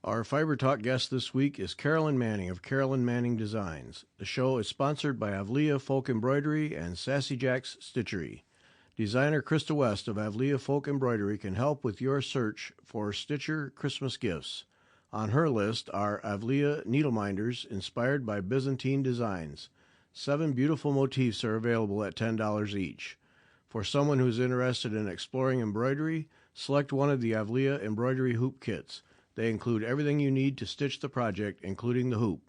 Our Fiber Talk guest this week is Carolyn Manning of Carolyn Manning Designs. The show is sponsored by Avlia Folk Embroidery and Sassy Jack's Stitchery. Designer Krista West of Avlia Folk Embroidery can help with your search for Stitcher Christmas gifts. On her list are Avlia needle minders inspired by Byzantine designs. 7 beautiful motifs are available at $10 each. For someone who's interested in exploring embroidery, select one of the Avlia embroidery hoop kits. They include everything you need to stitch the project, including the hoop.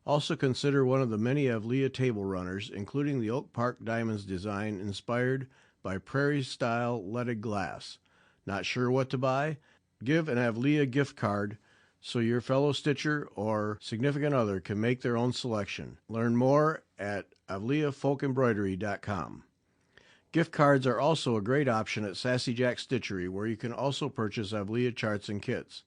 Also consider one of the many Avlia table runners, including the Oak Park Diamonds design inspired by prairie-style leaded glass. Not sure what to buy? Give an Avlia gift card so your fellow stitcher or significant other can make their own selection. Learn more at avliafolkembroidery.com. Gift cards are also a great option at Sassy Jack Stitchery, where you can also purchase Avlia charts and kits.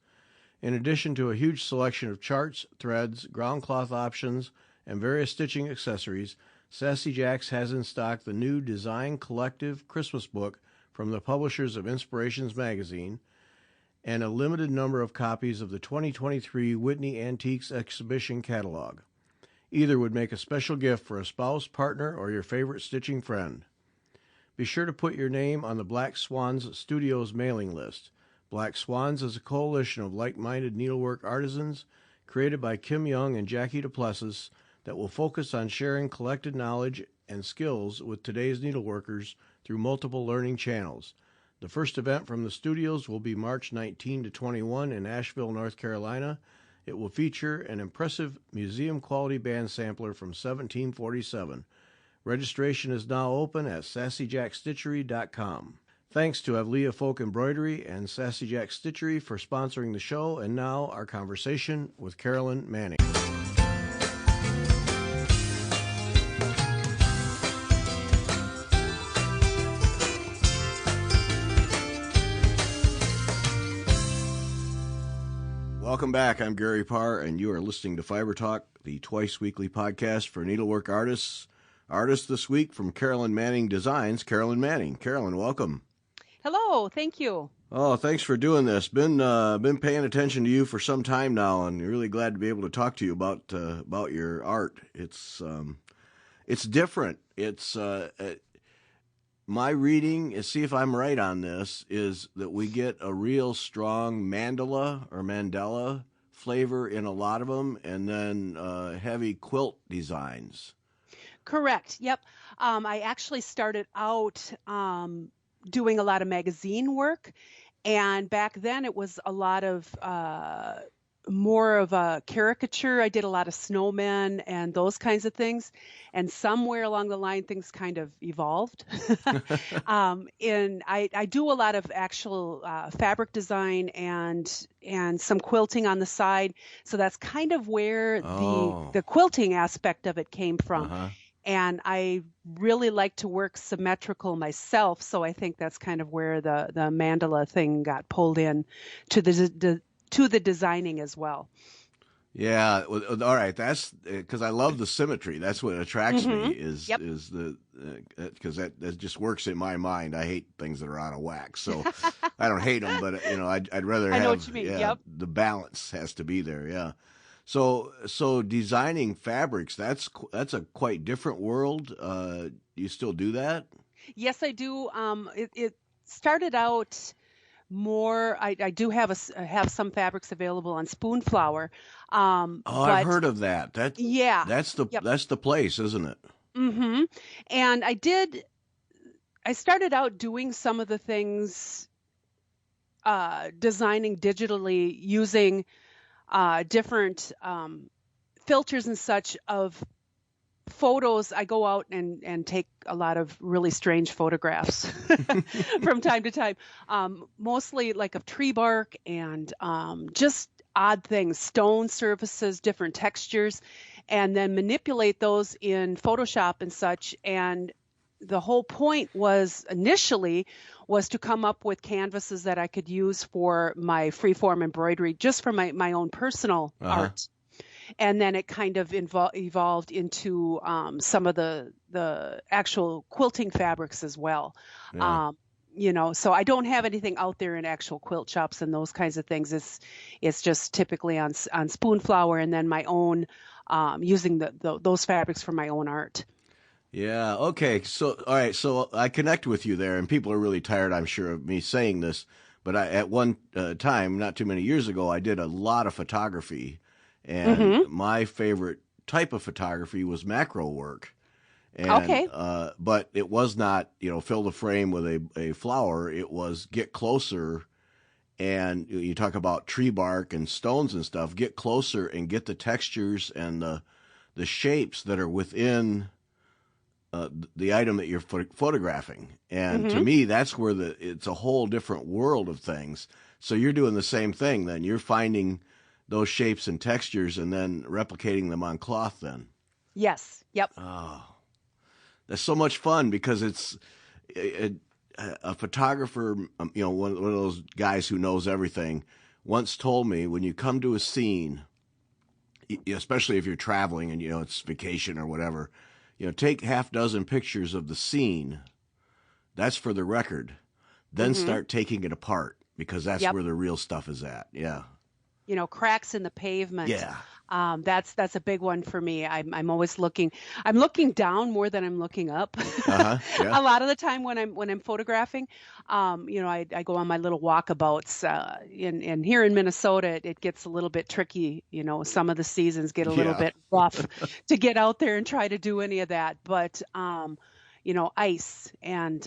In addition to a huge selection of charts, threads, ground cloth options, and various stitching accessories, Sassy Jacks has in stock the new Design Collective Christmas book from the publishers of Inspirations magazine and a limited number of copies of the 2023 Whitney Antiques Exhibition catalog. Either would make a special gift for a spouse, partner, or your favorite stitching friend. Be sure to put your name on the Black Swans Studios mailing list. Black Swans is a coalition of like-minded needlework artisans created by Kim Young and Jackie Duplessis that will focus on sharing collected knowledge and skills with today's needleworkers through multiple learning channels. The first event from the studios will be March 19 to 21 in Asheville, North Carolina. It will feature an impressive museum-quality band sampler from 1747. Registration is now open at sassyjackstitchery.com. Thanks to Avlia Folk Embroidery and Sassy Jack Stitchery for sponsoring the show, and now our conversation with Carolyn Manning. Welcome back. I'm Gary Parr, and you are listening to Fiber Talk, the twice-weekly podcast for needlework artists. Artist this week from Carolyn Manning Designs, Carolyn Manning. Carolyn, welcome. Hello, thank you. Oh, thanks for doing this. Been paying attention to you for some time now, and really glad to be able to talk to you about your art. It's different. It's my reading is, see if I'm right on this, is that we get a real strong mandala flavor in a lot of them, and then heavy quilt designs. Correct. Yep. I actually started out doing a lot of magazine work, and back then it was a lot of more of a caricature. I did a lot of snowmen and those kinds of things, and somewhere along the line things kind of evolved. And I do a lot of actual fabric design and some quilting on the side, so that's kind of where the quilting aspect of it came from. Uh-huh. And I really like to work symmetrical myself, so I think that's kind of where the mandala thing got pulled in to the designing as well. Yeah, all right. That's because I love the symmetry. That's what attracts me is the because that just works in my mind. I hate things that are out of whack, so I don't hate them, but I'd rather have. I know what you mean. Yeah, the balance has to be there. Yeah. So designing fabrics, that's a quite different world. You still do that? Yes, I do. It started out more. I do have some fabrics available on Spoonflower. I've heard of that. That's the place, isn't it? Mm-hmm. And I started out doing some of the things, designing digitally using different filters and such of photos. I go out and take a lot of really strange photographs from time to time, mostly like of tree bark and just odd things, stone surfaces, different textures, and then manipulate those in Photoshop and such. And the whole point initially was to come up with canvases that I could use for my freeform embroidery, just for my own personal art. And then it kind of evolved into some of the actual quilting fabrics as well. Yeah. So I don't have anything out there in actual quilt shops and those kinds of things. It's just typically on spoon flower, and then my own, using those fabrics for my own art. Yeah. Okay. So, all right. So I connect with you there, and people are really tired, I'm sure, of me saying this. But at one time, not too many years ago, I did a lot of photography, and Mm-hmm. my favorite type of photography was macro work. And Okay. but it was not, fill the frame with a flower. It was get closer, and you talk about tree bark and stones and stuff. Get closer and get the textures and the shapes that are within the item that you're photographing. And to Mm-hmm. me, that's where it's a whole different world of things. So you're doing the same thing then. You're finding those shapes and textures and then replicating them on cloth then. Yes. Yep. Oh, that's so much fun because it's a, a photographer, one of those guys who knows everything, once told me when you come to a scene, especially if you're traveling and it's vacation or whatever, take half dozen pictures of the scene. That's for the record. Then Mm-hmm. start taking it apart because that's Yep. where the real stuff is at. Yeah. Cracks in the pavement. Yeah. That's a big one for me. I'm always looking. I'm looking down more than I'm looking up. Uh huh. Yeah. A lot of the time when I'm photographing, I go on my little walkabouts. And here in Minnesota, it gets a little bit tricky. Some of the seasons get a little Yeah. bit rough to get out there and try to do any of that. But ice and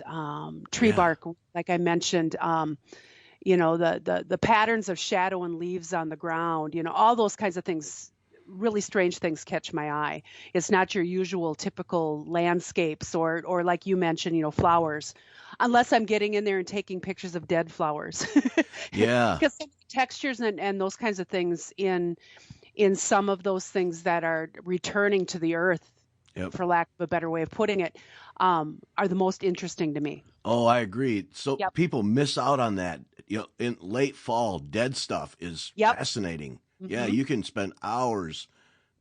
tree Yeah. bark, like I mentioned. The patterns of shadow and leaves on the ground, all those kinds of things, really strange things catch my eye. It's not your usual typical landscapes or like you mentioned, flowers, unless I'm getting in there and taking pictures of dead flowers. Yeah. Because textures and those kinds of things in some of those things that are returning to the earth, Yep. for lack of a better way of putting it, are the most interesting to me. Oh, I agree. So Yep. people miss out on that. In late fall, dead stuff is Yep. fascinating. Yeah, Hmm. you can spend hours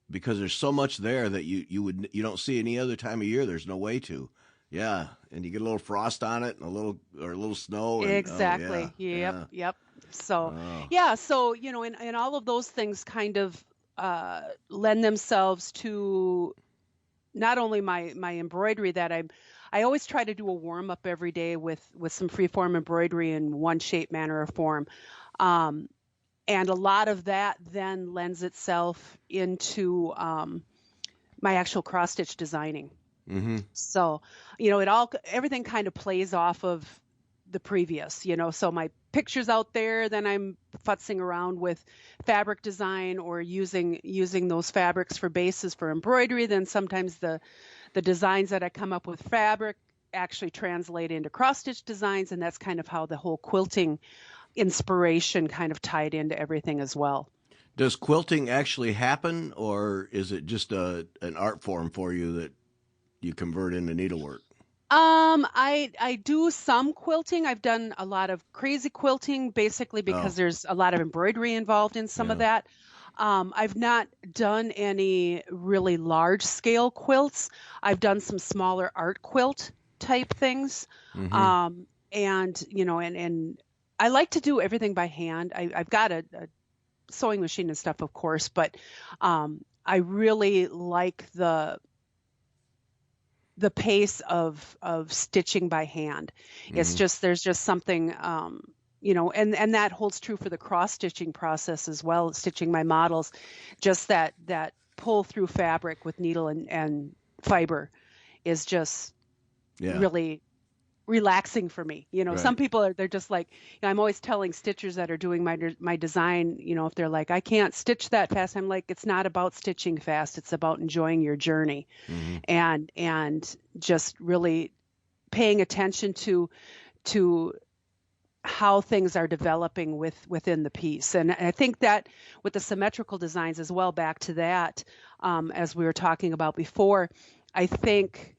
because there's so much there that you don't see any other time of year. There's no way to. Yeah, and you get a little frost on it and a little snow and oh yeah, Exactly. Yep. yeah. Yep. So, Oh. yeah. So, and all of those things kind of lend themselves to not only my embroidery that I always try to do a warm up every day with some freeform embroidery in one shape, manner, or form. Um, and a lot of that then lends itself into my actual cross stitch designing. Mm-hmm. So, everything kind of plays off of the previous, so my pictures out there, then I'm futzing around with fabric design or using those fabrics for bases for embroidery. Then sometimes the designs that I come up with fabric actually translate into cross stitch designs. And that's kind of how the whole quilting inspiration kind of tied into everything as well. Does quilting actually happen, or is it just an art form for you that you convert into needlework? I do some quilting. I've done a lot of crazy quilting, basically Oh, because there's a lot of embroidery involved in some of yeah. that. I've not done any really large scale quilts. I've done some smaller art quilt type things. Mm-hmm. And I like to do everything by hand. I've got a sewing machine and stuff, of course, but I really like the pace of stitching by hand. It's Mm-hmm. just there's just something and that holds true for the cross stitching process as well, stitching my models, just that pull through fabric with needle and fiber is just Yeah. really relaxing for me. Some Right. people they're just like, I'm always telling stitchers that are doing my design, if they're like, I can't stitch that fast, I'm like, it's not about stitching fast, it's about enjoying your journey Mm-hmm. and just really paying attention to how things are developing within the piece. And I think that with the symmetrical designs as well, back to that, as we were talking about before, I think,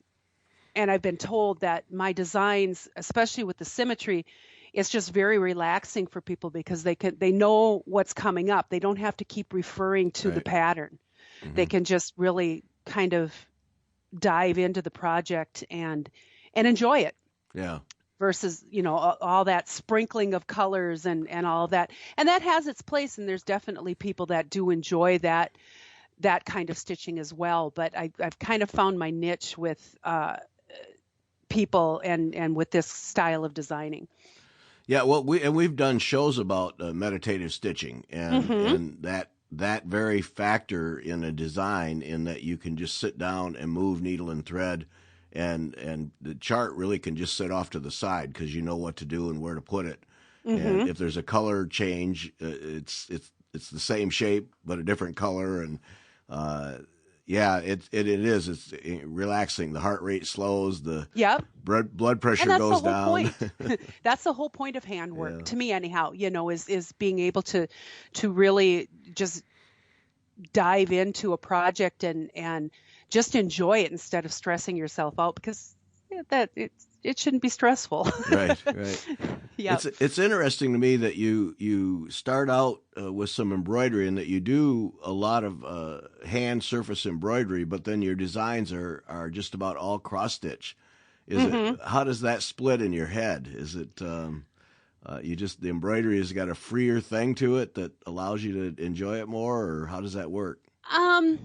and I've been told that my designs, especially with the symmetry, it's just very relaxing for people because they know what's coming up. They don't have to keep referring to the Right. pattern. They Mm-hmm. can just really kind of dive into the project and enjoy it. Yeah. versus, all that sprinkling of colors and all of that. And that has its place. And there's definitely people that do enjoy that kind of stitching as well. But I've kind of found my niche with people and with this style of designing. Yeah, well, we've done shows about meditative stitching, and Mm-hmm. that very factor in a design, in that you can just sit down and move needle and thread, and the chart really can just sit off to the side because you know what to do and where to put it. Mm-hmm. And if there's a color change, it's the same shape but a different color, and yeah, it is. It's relaxing. The heart rate slows. The Yep. blood And pressure that's the goes whole down. point. That's the whole point of Yeah. handwork to me anyhow, is being able to really just dive into a project and just enjoy it instead of stressing yourself out, because that it shouldn't be stressful. Right, right. Yep. It's interesting to me that you start out with some embroidery, and that you do a lot of hand surface embroidery, but then your designs are just about all cross stitch. Mm-hmm. How does that split in your head? Is it the embroidery has got a freer thing to it that allows you to enjoy it more, or how does that work? Um,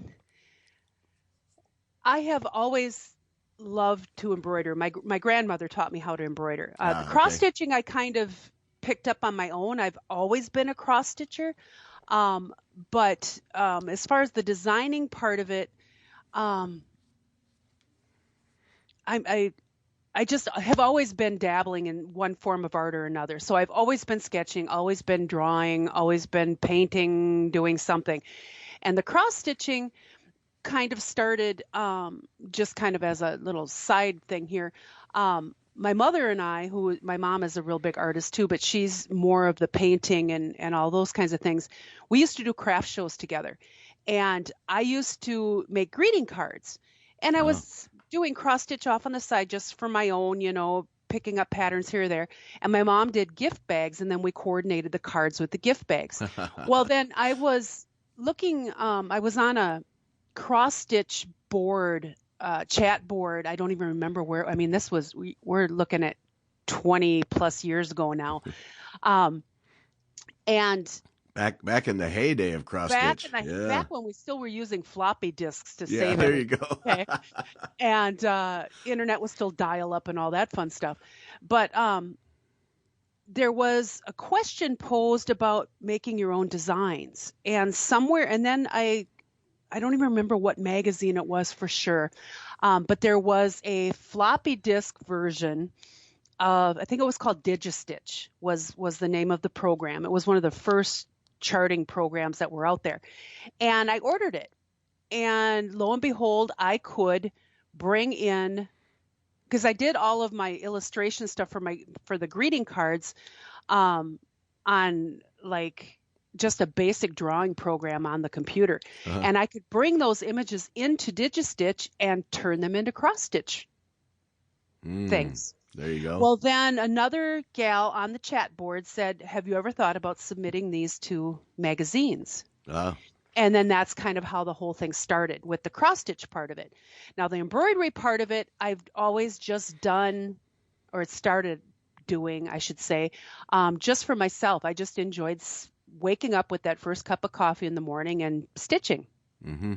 I have always loved to embroider. My grandmother taught me how to embroider. The cross Okay. stitching I kind of picked up on my own. I've always been a cross stitcher. Um, but as far as the designing part of it, um, I I just have always been dabbling in one form of art or another. So I've always been sketching, always been drawing, always been painting, doing something. And the cross stitching kind of started just kind of as a little side thing here. My mother and I, my mom is a real big artist too, but she's more of the painting and all those kinds of things. We used to do craft shows together. And I used to make greeting cards. And I Uh, was doing cross stitch off on the side just for my own, picking up patterns here or there. And my mom did gift bags, and then we coordinated the cards with the gift bags. Well, then I was I was on a cross stitch board, chat board. I don't even remember where. I mean, we're looking at 20 plus years ago now. Um, and back in the heyday of cross stitch. Yeah. back when we still were using floppy disks to Yeah, save there you everything. go. Okay. And internet was still dial up and all that fun stuff. But there was a question posed about making your own designs. And somewhere, and then I don't even remember what magazine it was for sure. But there was a floppy disk version of, I think it was called Digistitch was the name of the program. It was one of the first charting programs that were out there. And I ordered it. And lo and behold, I could bring in, because I did all of my illustration stuff for the greeting cards on like just a basic drawing program on the computer. Uh-huh. And I could bring those images into Digistitch and turn them into cross stitch things. There you go. Well, then another gal on the chat board said, have you ever thought about submitting these to magazines? And then that's kind of how the whole thing started with the cross stitch part of it. Now, the embroidery part of it, I've always just done, or it started doing, I should say, just for myself. I just enjoyed waking up with that first cup of coffee in the morning and stitching. Mm-hmm.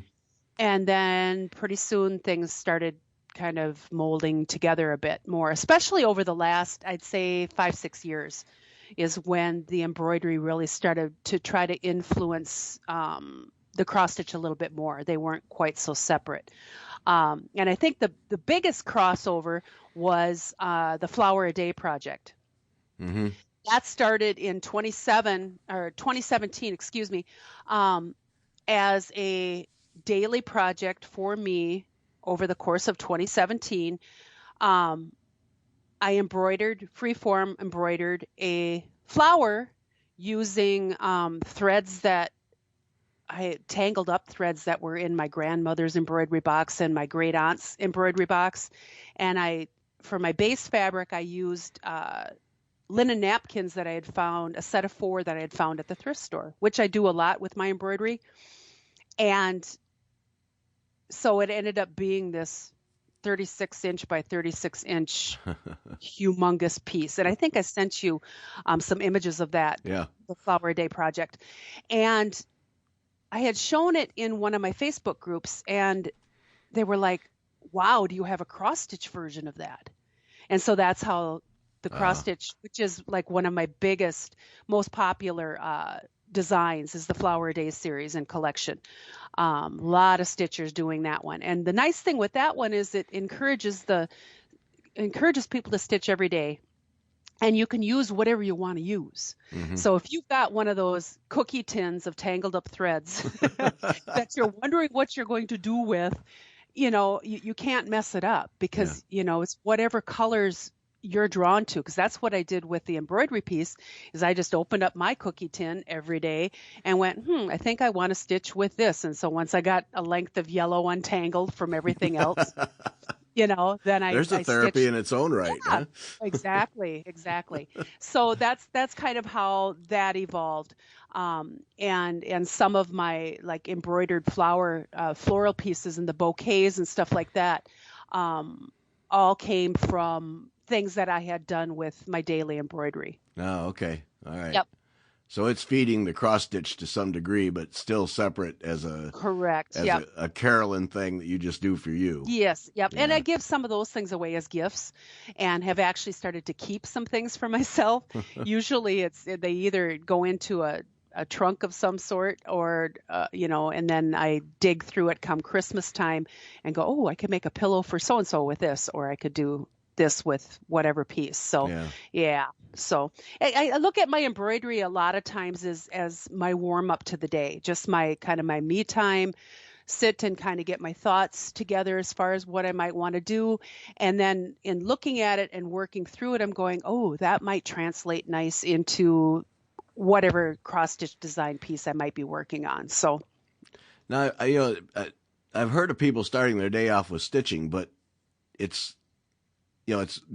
And then pretty soon things started kind of molding together a bit more, especially over the last, I'd say 5-6 years is when the embroidery really started to try to influence the cross stitch a little bit more. They weren't quite so separate. And I think the biggest crossover was the Flower a Day project. Mm-hmm. That started in 2017, excuse me, as a daily project for me over the course of 2017. I freeform embroidered a flower using threads that I had tangled up threads that were in my grandmother's embroidery box and my great aunt's embroidery box. And for my base fabric, I used linen napkins that I had found, a set of 4 that I had found at the thrift store, which I do a lot with my embroidery. And so it ended up being this 36-inch by 36-inch humongous piece. And I think I sent you some images of that, Yeah. the Flower a Day project. And I had shown it in one of my Facebook groups, and they were like, wow, do you have a cross stitch version of that? And so that's how the cross stitch, which is like one of my biggest, most popular designs, is the Flower a Day series and collection. A lot of stitchers doing that one. And the nice thing with that one is it encourages people to stitch every day. And you can use whatever you want to use. Mm-hmm. So if you've got one of those cookie tins of tangled up threads that you're wondering what you're going to do with, you can't mess it up, because, it's whatever colors you're drawn to. Because that's what I did with the embroidery piece, is I just opened up my cookie tin every day and went, I think I want to stitch with this. And so once I got a length of yellow untangled from everything else, then There's a therapy stitched. in its own right. Yeah, Huh? exactly. So that's kind of how that evolved. And some of my like embroidered floral pieces and the bouquets and stuff like that, all came from things that I had done with my daily embroidery. Oh, okay. All right. Yep. So it's feeding the cross stitch to some degree, but still separate as a Correct. as Yep. a Carolyn thing that you just do for you. Yes. Yep. And Yeah. I give some of those things away as gifts, and have actually started to keep some things for myself. Usually they either go into a trunk of some sort, or, and then I dig through it come Christmas time and go, oh, I could make a pillow for so-and-so with this, or I could do this with whatever piece. So, yeah. So I look at my embroidery a lot of times as my warm up to the day, just my kind of my me time, sit and kind of get my thoughts together as far as what I might want to do. And then in looking at it and working through it, I'm going, oh, that might translate nice into whatever cross stitch design piece I might be working on. So now, I've heard of people starting their day off with stitching, but it's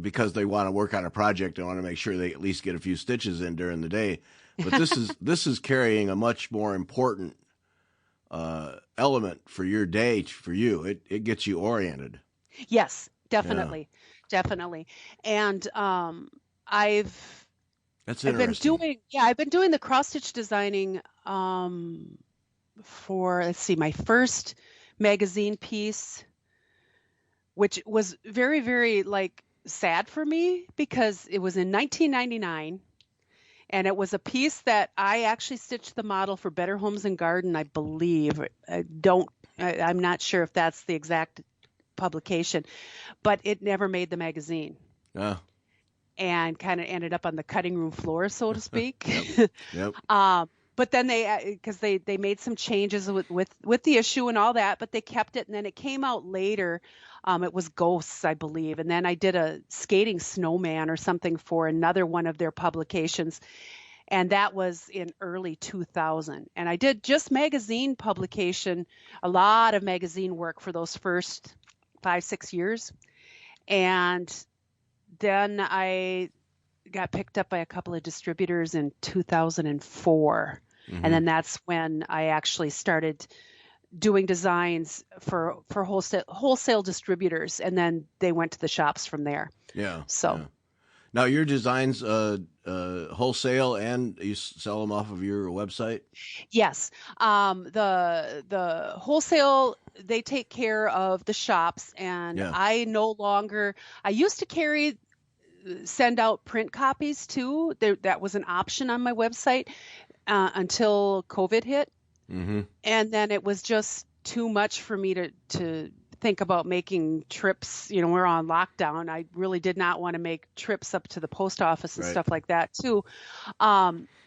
because they want to work on a project and want to make sure they at least get a few stitches in during the day. But this is carrying a much more important element for your day. For you, it gets you oriented. Yes, definitely. And That's I've been interesting. doing the cross stitch designing for, let's see, my first magazine piece, which was very, very sad for me, because it was in 1999, and it was a piece that I actually stitched the model for Better Homes and Garden, I believe. I'm not sure if that's the exact publication, but it never made the magazine. Oh. And kind of ended up on the cutting room floor, so to speak. Yep. But then because they made some changes with the issue and all that, but they kept it, and then it came out later. It was Ghosts, I believe, and then I did a skating snowman or something for another one of their publications, and that was in early 2000. And I did just magazine publication, a lot of magazine work for those first 5-6 years, and then I got picked up by a couple of distributors in 2004. Mm-hmm. And then that's when I actually started doing designs for wholesale distributors. And then they went to the shops from there. Yeah. So yeah. Now your designs wholesale, and you sell them off of your website? Yes. The wholesale, they take care of the shops, and I used to send out print copies too. That was an option on my website until COVID hit. Mm-hmm. And then it was just too much for me to think about making trips. We're on lockdown. I really did not want to make trips up to the post office and stuff like that too.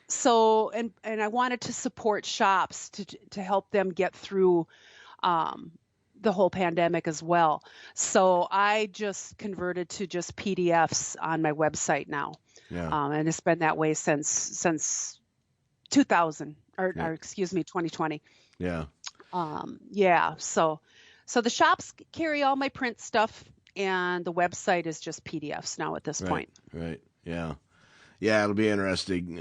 So, and I wanted to support shops to help them get through the whole pandemic as well. So I just converted to just PDFs on my website now. Yeah. And it's been that way since 2000 or excuse me, 2020. Yeah. So the shops carry all my print stuff, and the website is just PDFs now at this point. Right. Yeah. Yeah. It'll be interesting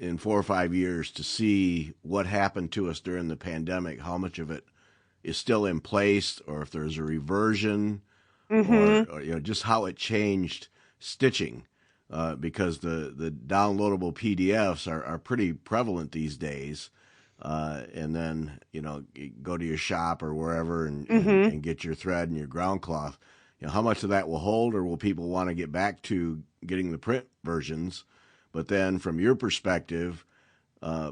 in 4 or 5 years to see what happened to us during the pandemic, how much of it is still in place, or if there's a reversion, Mm-hmm. or just how it changed stitching, because the downloadable PDFs are pretty prevalent these days. And then you go to your shop or wherever Mm-hmm. and get your thread and your ground cloth. How much of that will hold, or will people want to get back to getting the print versions? But then, from your perspective,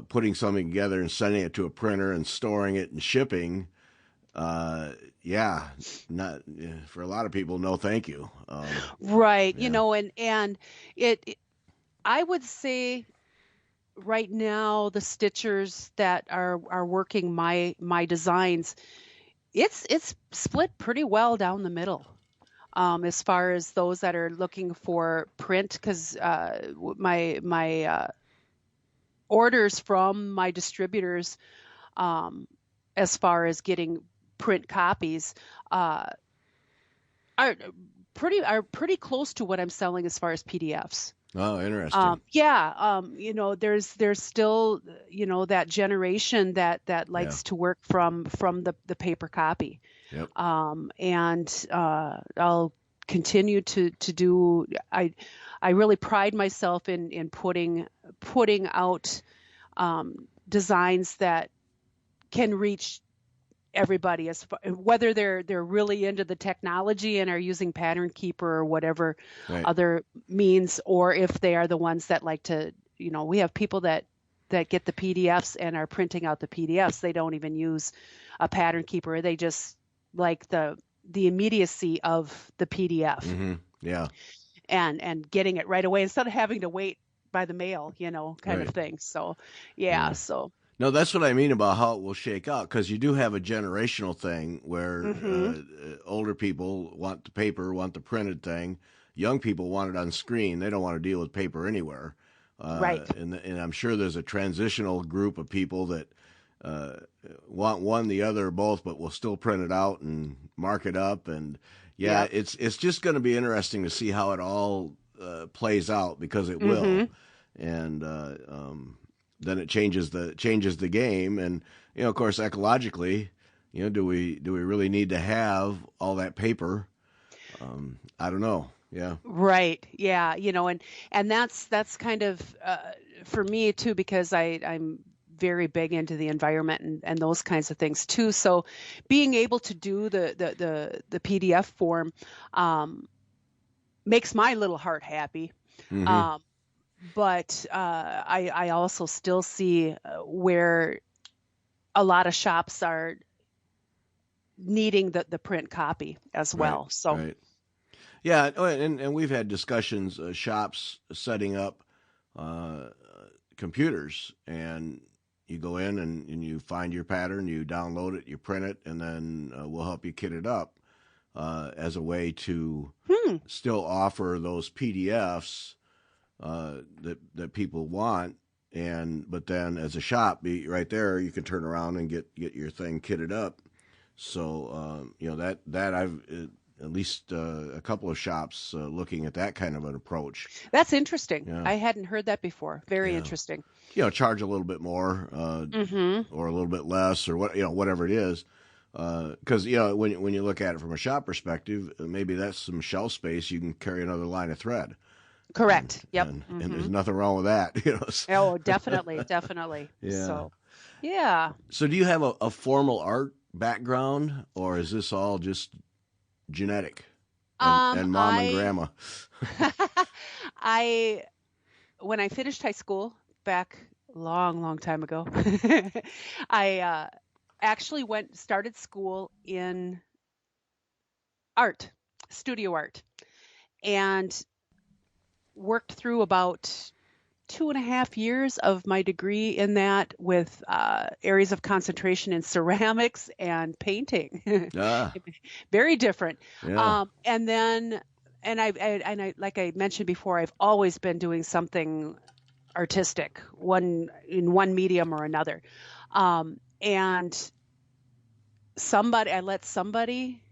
putting something together and sending it to a printer and storing it and shipping, not for a lot of people, no, thank you. Right. Yeah. And I would say right now the stitchers that are working my designs, it's split pretty well down the middle. As far as those that are looking for print, because my orders from my distributors, um, as far as getting print copies, uh, are pretty close to what I'm selling as far as PDFs. Oh, interesting. There's still, that generation that Yeah. likes to work from the paper copy. Yep. And I'll continue to do. I really pride myself in putting out designs that can reach everybody, whether they're really into the technology and are using Pattern Keeper or whatever Right. other means, or if they are the ones that like to, we have people that get the PDFs and are printing out the PDFs. They don't even use a Pattern Keeper. They just like the immediacy of the PDF. Mm-hmm. Yeah. and getting it right away instead of having to wait by the mail, kind Right. of thing. So, yeah. So, No, that's what I mean about how it will shake out, because you do have a generational thing where older people want the paper, want the printed thing. Young people want it on screen. They don't want to deal with paper anywhere. right. And I'm sure there's a transitional group of people that want one, the other, or both, but will still print it out and mark it up. And Yep. it's just going to be interesting to see how it all plays out, because it will. And then it changes the game. And of course, ecologically, do we really need to have all that paper? I don't know. Yeah. Right. Yeah. And that's kind of for me too, because I'm very big into the environment and those kinds of things too. So being able to do the PDF form makes my little heart happy. Mm-hmm. But I also still see where a lot of shops are needing the print copy as well. Right. So. Right. Yeah, and we've had discussions, shops setting up computers, and you go in and you find your pattern, you download it, you print it, and then we'll help you kit it up as a way to still offer those PDFs that people want. But then as a shop, right there, you can turn around and get your thing kitted up. So that I've at least a couple of shops looking at that kind of an approach. That's interesting. Yeah. I hadn't heard that before. Very Yeah. interesting. Charge a little bit more or a little bit less, or whatever it is. Because when you look at it from a shop perspective, maybe that's some shelf space. You can carry another line of thread. Correct. Yep. And there's nothing wrong with that. Oh, definitely, definitely. Yeah. So do you have a formal art background, or is this all just genetic and mom and grandma? When I finished high school back long time ago, I actually started school in art, studio art, and worked through about 2.5 years of my degree in that, with areas of concentration in ceramics and painting. Very different. Yeah. And I like I mentioned before, I've always been doing something artistic, in one medium or another. And I let somebody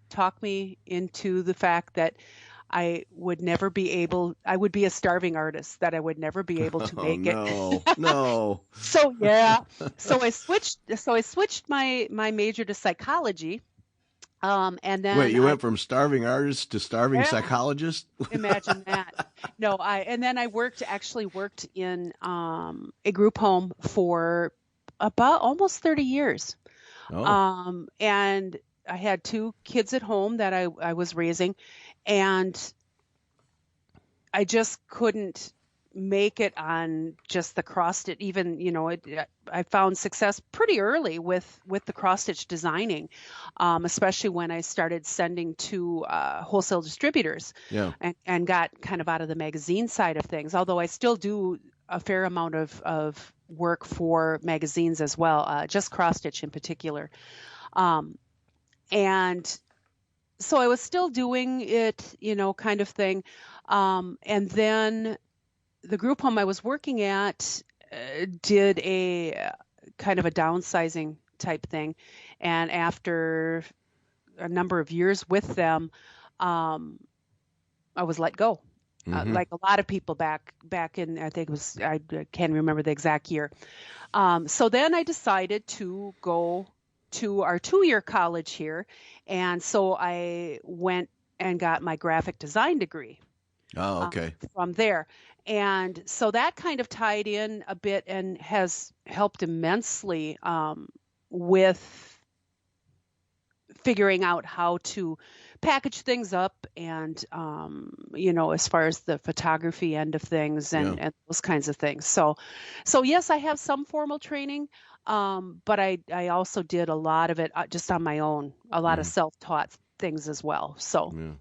talk me into the fact that I would be a starving artist, that I would never be able to make it. No. So yeah. So I switched my major to psychology, And Wait, then you I went from starving artist to starving yeah, psychologist? imagine that. No, and then I actually worked in a group home for about almost 30 years. Oh, And I had two kids at home that I was raising, and I just couldn't make it on just the cross stitch. Even, I found success pretty early with the cross stitch designing, especially when I started sending to wholesale distributors, yeah. and got kind of out of the magazine side of things. Although I still do a fair amount of work for magazines as well, just cross stitch in particular. Um, and so I was still doing it, kind of thing. And then the group home I was working at did a kind of a downsizing type thing. And after a number of years with them, um, I was let go. Mm-hmm. Like a lot of people back in, I think it was, I can't remember the exact year. So then I decided to go to our 2-year college here. And so I went and got my graphic design degree Oh, okay. from there. And so that kind of tied in a bit and has helped immensely with figuring out how to package things up and as far as the photography end of things Yeah. and those kinds of things. So yes, I have some formal training, but I also did a lot of it just on my own, a lot of Mm, self-taught things as well. So yeah.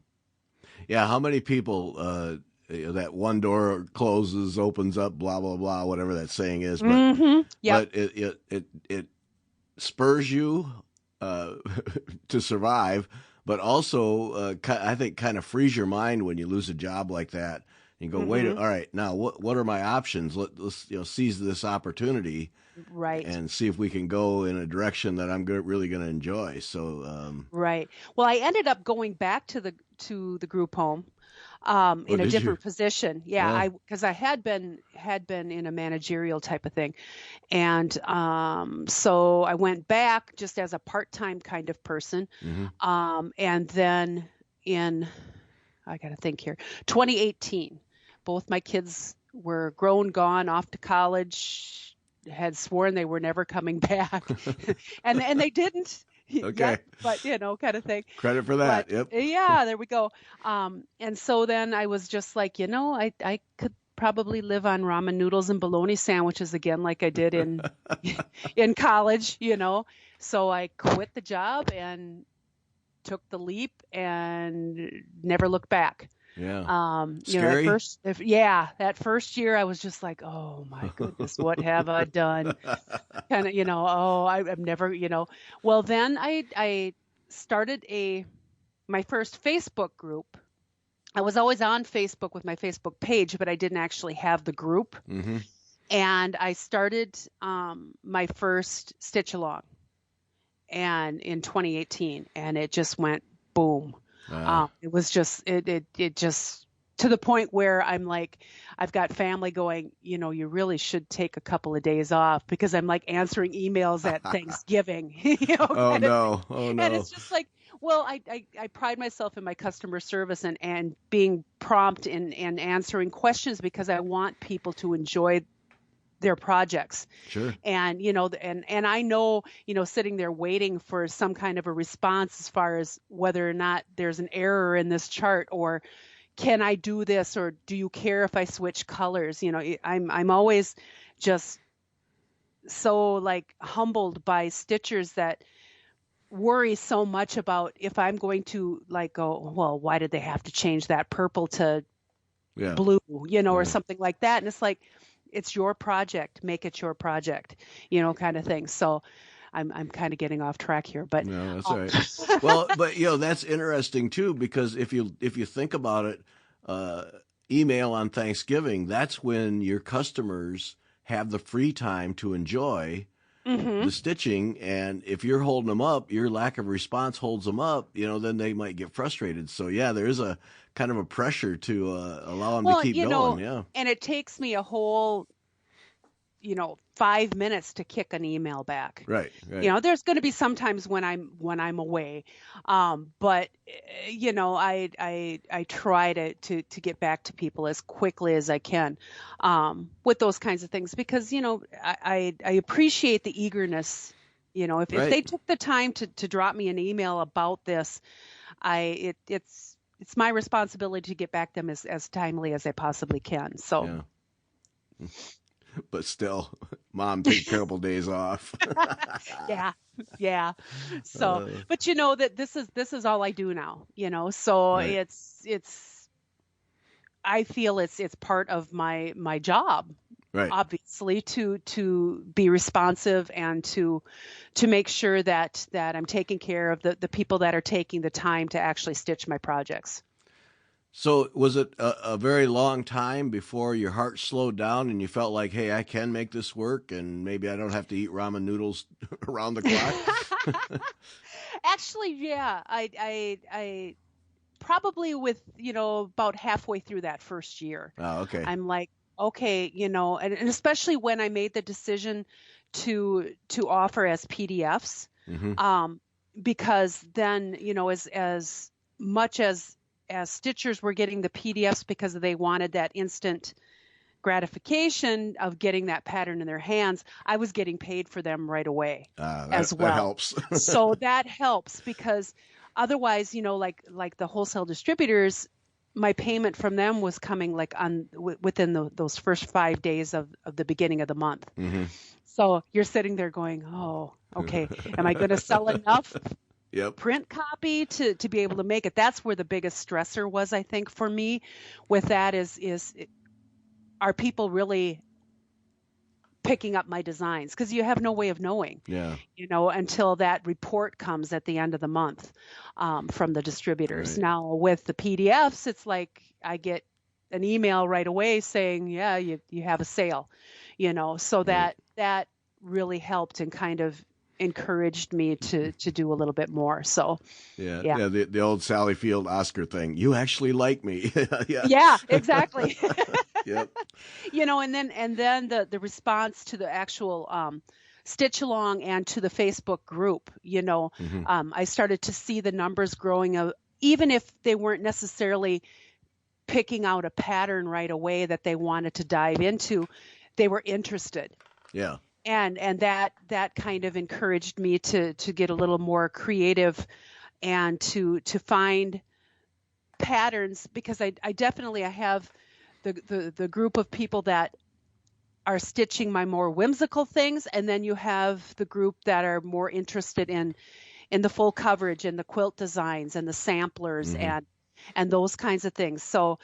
Yeah. How many people, that one door closes, opens up, blah, blah, blah, whatever that saying is. yep. But it spurs you, uh, to survive, but also, I think kind of frees your mind when you lose a job like that. You go, wait, hmm all right, now what are my options? Let's seize this opportunity Right. and see if we can go in a direction that I'm really going to enjoy. So, Right. Well, I ended up going back to the group home oh, in a did you? different position. Yeah, Oh, because I had been in a managerial type of thing, and so I went back just as a part-time kind of person, hmm, and then in I got to think here, 2018, both my kids were grown, gone, off to college. Had sworn they were never coming back, and they didn't okay. yet, but kind of thing. Credit for But that. Yep. yeah, there we go. And so then I was just like, I could probably live on ramen noodles and bologna sandwiches again, like I did in in college. So I quit the job and took the leap and never looked back. Yeah. That Scary. first year I was just like, oh my goodness, what have I done? Kind of, I've never. Well, then I started my first Facebook group. I was always on Facebook with my Facebook page, but I didn't actually have the group. Hmm. And I started my first stitch along, and in 2018, and it just went boom. Wow. It was just it just to the point where I'm like, I've got family going, you really should take a couple of days off, because I'm like answering emails at Thanksgiving, Oh kind of thing. no. Oh And no. it's just like, well, I pride myself in my customer service and being prompt and answering questions, because I want people to enjoy their projects. Sure. And and I know, sitting there waiting for some kind of a response as far as whether or not there's an error in this chart, or can I do this, or do you care if I switch colors? I'm always just so like humbled by stitchers that worry so much about if I'm going to like go, well, why did they have to change that purple to Yeah. blue, or Yeah. something like that. And it's like, it's your project, make it your project, kind of thing. So I'm kind of getting off track here, but No, that's all right. Well, but that's interesting too, because if you think about it, uh, email on Thanksgiving, that's when your customers have the free time to enjoy hmm the stitching, and if you're holding them up, your lack of response holds them up. Then they might get frustrated. So yeah, there is a kind of a pressure to allow them to well, keep going. Yeah. and it takes me a whole 5 minutes to kick an email back. Right. Right. There's going to be sometimes when I'm away, but I try to get back to people as quickly as I can, with those kinds of things, because I appreciate the eagerness. If they Right. took the time to drop me an email about this, it's my responsibility to get back to them as timely as I possibly can. So. Yeah. But still, Mom, take a couple days off. Yeah. Yeah. So, but that this is all I do now, so Right. I feel it's part of my job, Right. obviously, to be responsive and to make sure that I'm taking care of the people that are taking the time to actually stitch my projects. So was it a very long time before your heart slowed down and you felt like, hey, I can make this work and maybe I don't have to eat ramen noodles around the clock? Actually, yeah, I probably with, about halfway through that first year, Oh, okay. I'm like, okay, and especially when I made the decision to offer as PDFs, Mm-hmm. because then, as much as stitchers were getting the PDFs because they wanted that instant gratification of getting that pattern in their hands, I was getting paid for them right away as That well. helps. So that helps, because otherwise, like the wholesale distributors, my payment from them was coming like within those first 5 days of the beginning of the month. Mm-hmm. So you're sitting there going, oh, okay, am I going to sell enough Yep. print copy to be able to make it? That's where the biggest stressor was, I think, for me with that is are people really picking up my designs? Because you have no way of knowing, Yeah. until that report comes at the end of the month, from the distributors. Right. Now with the PDFs, it's like I get an email right away saying, yeah, you have a sale, so Right. that really helped and kind of encouraged me to do a little bit more. So Yeah. yeah. Yeah. The old Sally Field Oscar thing. You actually like me. Yeah. Yeah, exactly. Yep. And then the response to the actual stitch along and to the Facebook group, Mm-hmm. I started to see the numbers growing of, even if they weren't necessarily picking out a pattern right away that they wanted to dive into, they were interested. Yeah. And that kind of encouraged me to get a little more creative and to find patterns, because I definitely have the group of people that are stitching my more whimsical things, and then you have the group that are more interested in the full coverage and the quilt designs and the samplers, Mm-hmm. and those kinds of things. So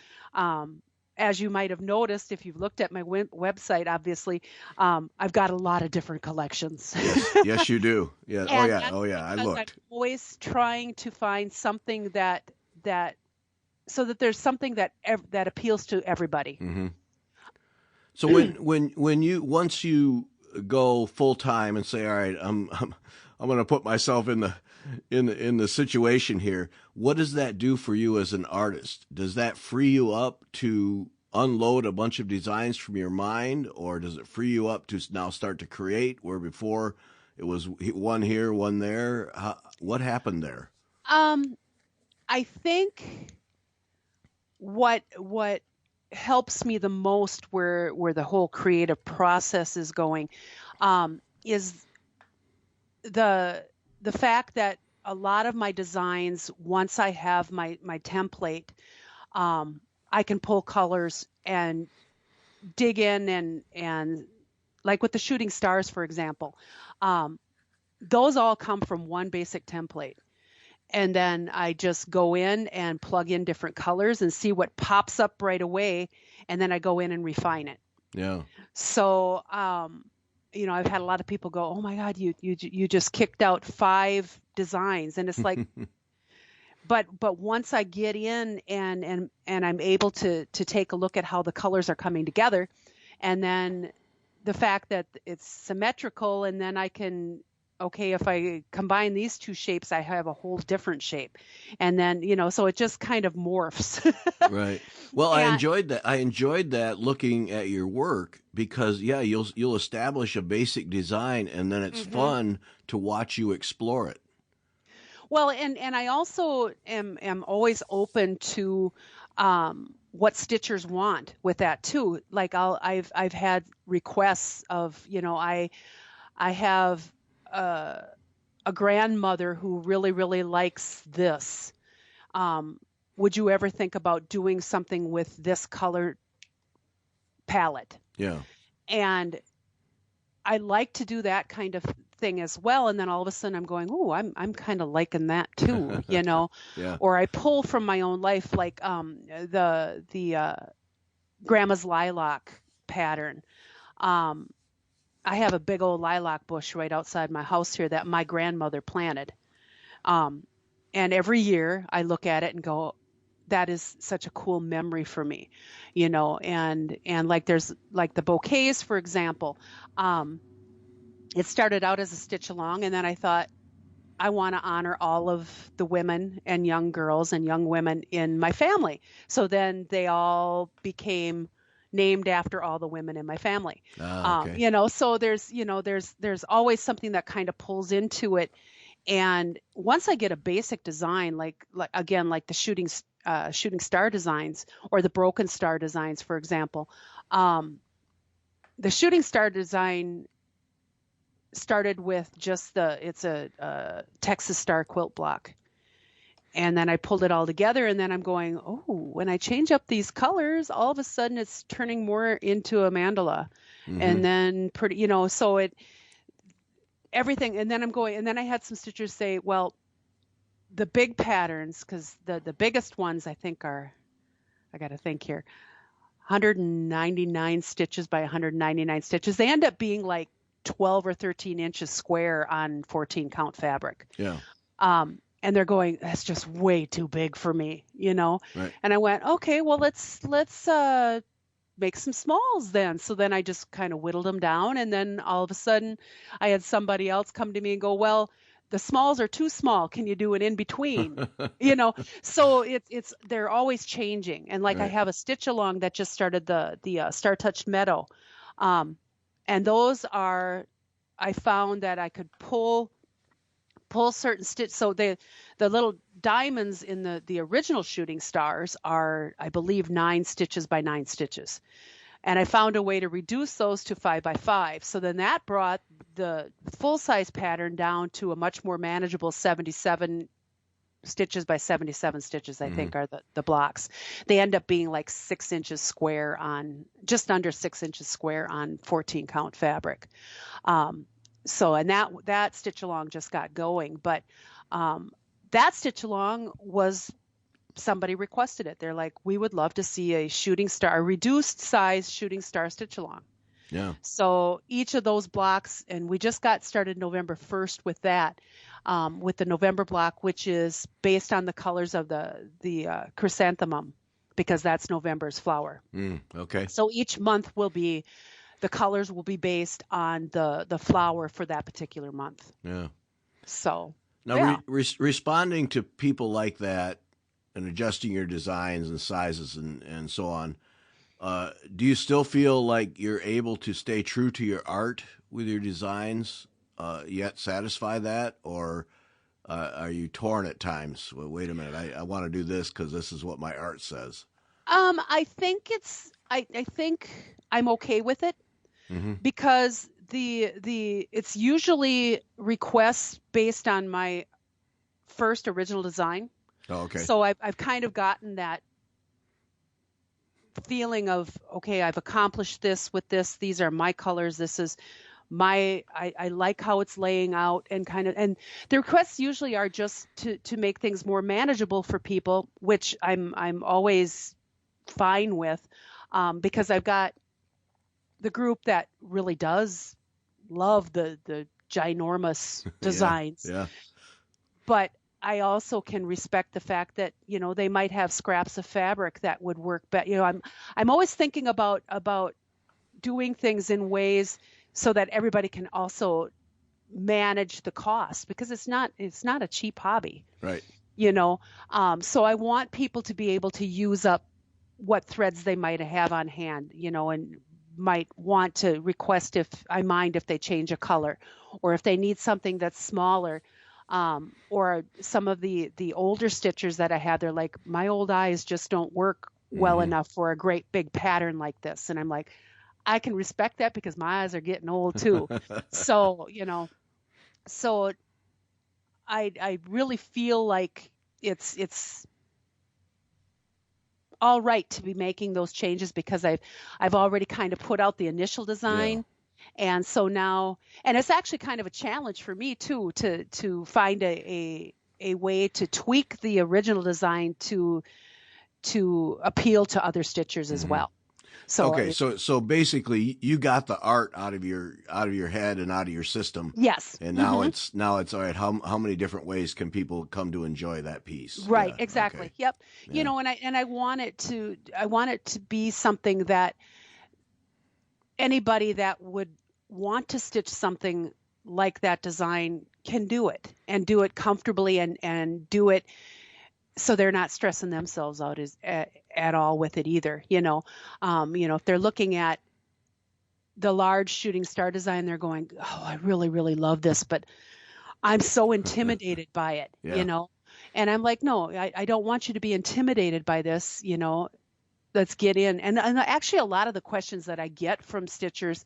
as you might have noticed if you've looked at my website, obviously, I've got a lot of different collections. Yes. Yes, you do. Yeah. Oh, And yeah. that's Oh, yeah. I because I'm looked. always trying to find something that so that there's something that that appeals to everybody. Mm-hmm. So when you once you go full time and say, all right, I'm going to put myself in the situation here. What does that do for you as an artist? Does that free you up to unload a bunch of designs from your mind, or does it free you up to now start to create where before it was one here, one there? What happened there? I think what helps me the most, where the whole creative process is going, is the fact that a lot of my designs, once I have my template, I can pull colors and dig in, and like with the shooting stars, for example, those all come from one basic template. And then I just go in and plug in different colors and see what pops up right away. And then I go in and refine it. Yeah. So, I've had a lot of people go, "Oh my God, you just kicked out 5 designs," and it's like, but once I get in and I'm able to take a look at how the colors are coming together, and then the fact that it's symmetrical, and then I can, okay, if I combine these two shapes, I have a whole different shape. And then, so it just kind of morphs. Right. Well, I And enjoyed that. I enjoyed that looking at your work because yeah, you'll establish a basic design and then it's mhm. fun to watch you explore it. Well, and I also am always open to what stitchers want with that too. Like I've had requests of, I have uh, a grandmother who really, really likes this. Um, would you ever think about doing something with this color palette? Yeah. And I like to do that kind of thing as well. And then all of a sudden I'm going, oh, I'm kind of liking that too, Yeah. or I pull from my own life, like the grandma's lilac pattern. Um, I have a big old lilac bush right outside my house here that my grandmother planted. Um, and every year I look at it and go, that is such a cool memory for me, and like there's like the bouquets, for example. Um, it started out as a stitch along, and then I thought I want to honor all of the women and young girls and young women in my family. So then they all became named after all the women in my family. Ah, okay. So there's always something that kind of pulls into it. And once I get a basic design, like again, like the shooting star designs or the broken star designs, for example, the shooting star design started with just it's a Texas Star quilt block. And then I pulled it all together, and then I'm going, oh, when I change up these colors, all of a sudden it's turning more into a mandala. Mm-hmm. And then so everything. And then I'm going, and then I had some stitchers say, well, the big patterns, because the biggest ones I think are, I got to think here, 199 stitches by 199 stitches. They end up being like 12 or 13 inches square on 14 count fabric. Yeah. And they're going, that's just way too big for me, Right. And I went, okay, well, let's make some smalls then. So then I just kind of whittled them down. And then all of a sudden I had somebody else come to me and go, well, the smalls are too small. Can you do an in between? So they're always changing. And like I Right. have a stitch along that just started the Star Touched Meadow. And those are, I found that I could pull certain stitch. So the little diamonds in the original shooting stars are, I believe, 9 stitches by 9 stitches. And I found a way to reduce those to 5 by 5. So then that brought the full size pattern down to a much more manageable 77 stitches by 77 stitches, I think, are the blocks. They end up being like 6 inches square on, just under 6 inches square on 14 count fabric. So, and that stitch along just got going, but that stitch along was, somebody requested it. They're like, we would love to see a reduced size shooting star stitch along. Yeah. So each of those blocks, and we just got started November 1st with that, with the November block, which is based on the colors of the chrysanthemum, because that's November's flower. Okay. So each month the colors will be based on the flower for that particular month. Yeah. So Now, yeah. responding to people like that and adjusting your designs and sizes and so on, do you still feel like you're able to stay true to your art with your designs, yet satisfy that? Or are you torn at times? Well, wait a minute, I want to do this because this is what my art says. I think I think I'm okay with it, because it's usually requests based on my first original design. Oh, okay. So I've kind of gotten that feeling of, okay, I've accomplished this with this. These are my colors. This is I like how it's laying out, and and the requests usually are just to make things more manageable for people, which I'm always fine with, because I've got the group that really does love the ginormous designs. Yeah. But I also can respect the fact that, they might have scraps of fabric that would work better. I'm always thinking about doing things in ways so that everybody can also manage the cost, because it's not a cheap hobby, Right. you know. So I want people to be able to use up what threads they might have on hand, you know, and might want to request if they change a color, or if they need something that's smaller. Or some of the older stitchers that I have, they're like, my old eyes just don't work well Mm-hmm. enough for a great big pattern like this. And I'm like, I can respect that, because my eyes are getting old too. So, you know, so I really feel like it's all right to be making those changes, because I've already kind of put out the initial Yeah. design. And so now, and it's actually kind of a challenge for me too, to find a way to tweak the original design to appeal to other stitchers as Mm-hmm. well. So Okay, so basically you got the art out of your head and out of your system, yes. and Hmm. now it's all right. How many different ways can people come to enjoy that piece? Right, Yeah. Okay. exactly. Yep. You Yeah. know, and I want it to be something that anybody that would want to stitch something like that design can do it, and do it comfortably, and do it so they're not stressing themselves out at all with it either. You know, if they're looking at the large shooting star design, they're going, oh, I really, really love this, but I'm so intimidated by it, Yeah. And I'm like, no, I don't want you to be intimidated by this, let's get in. And actually, a lot of the questions that I get from stitchers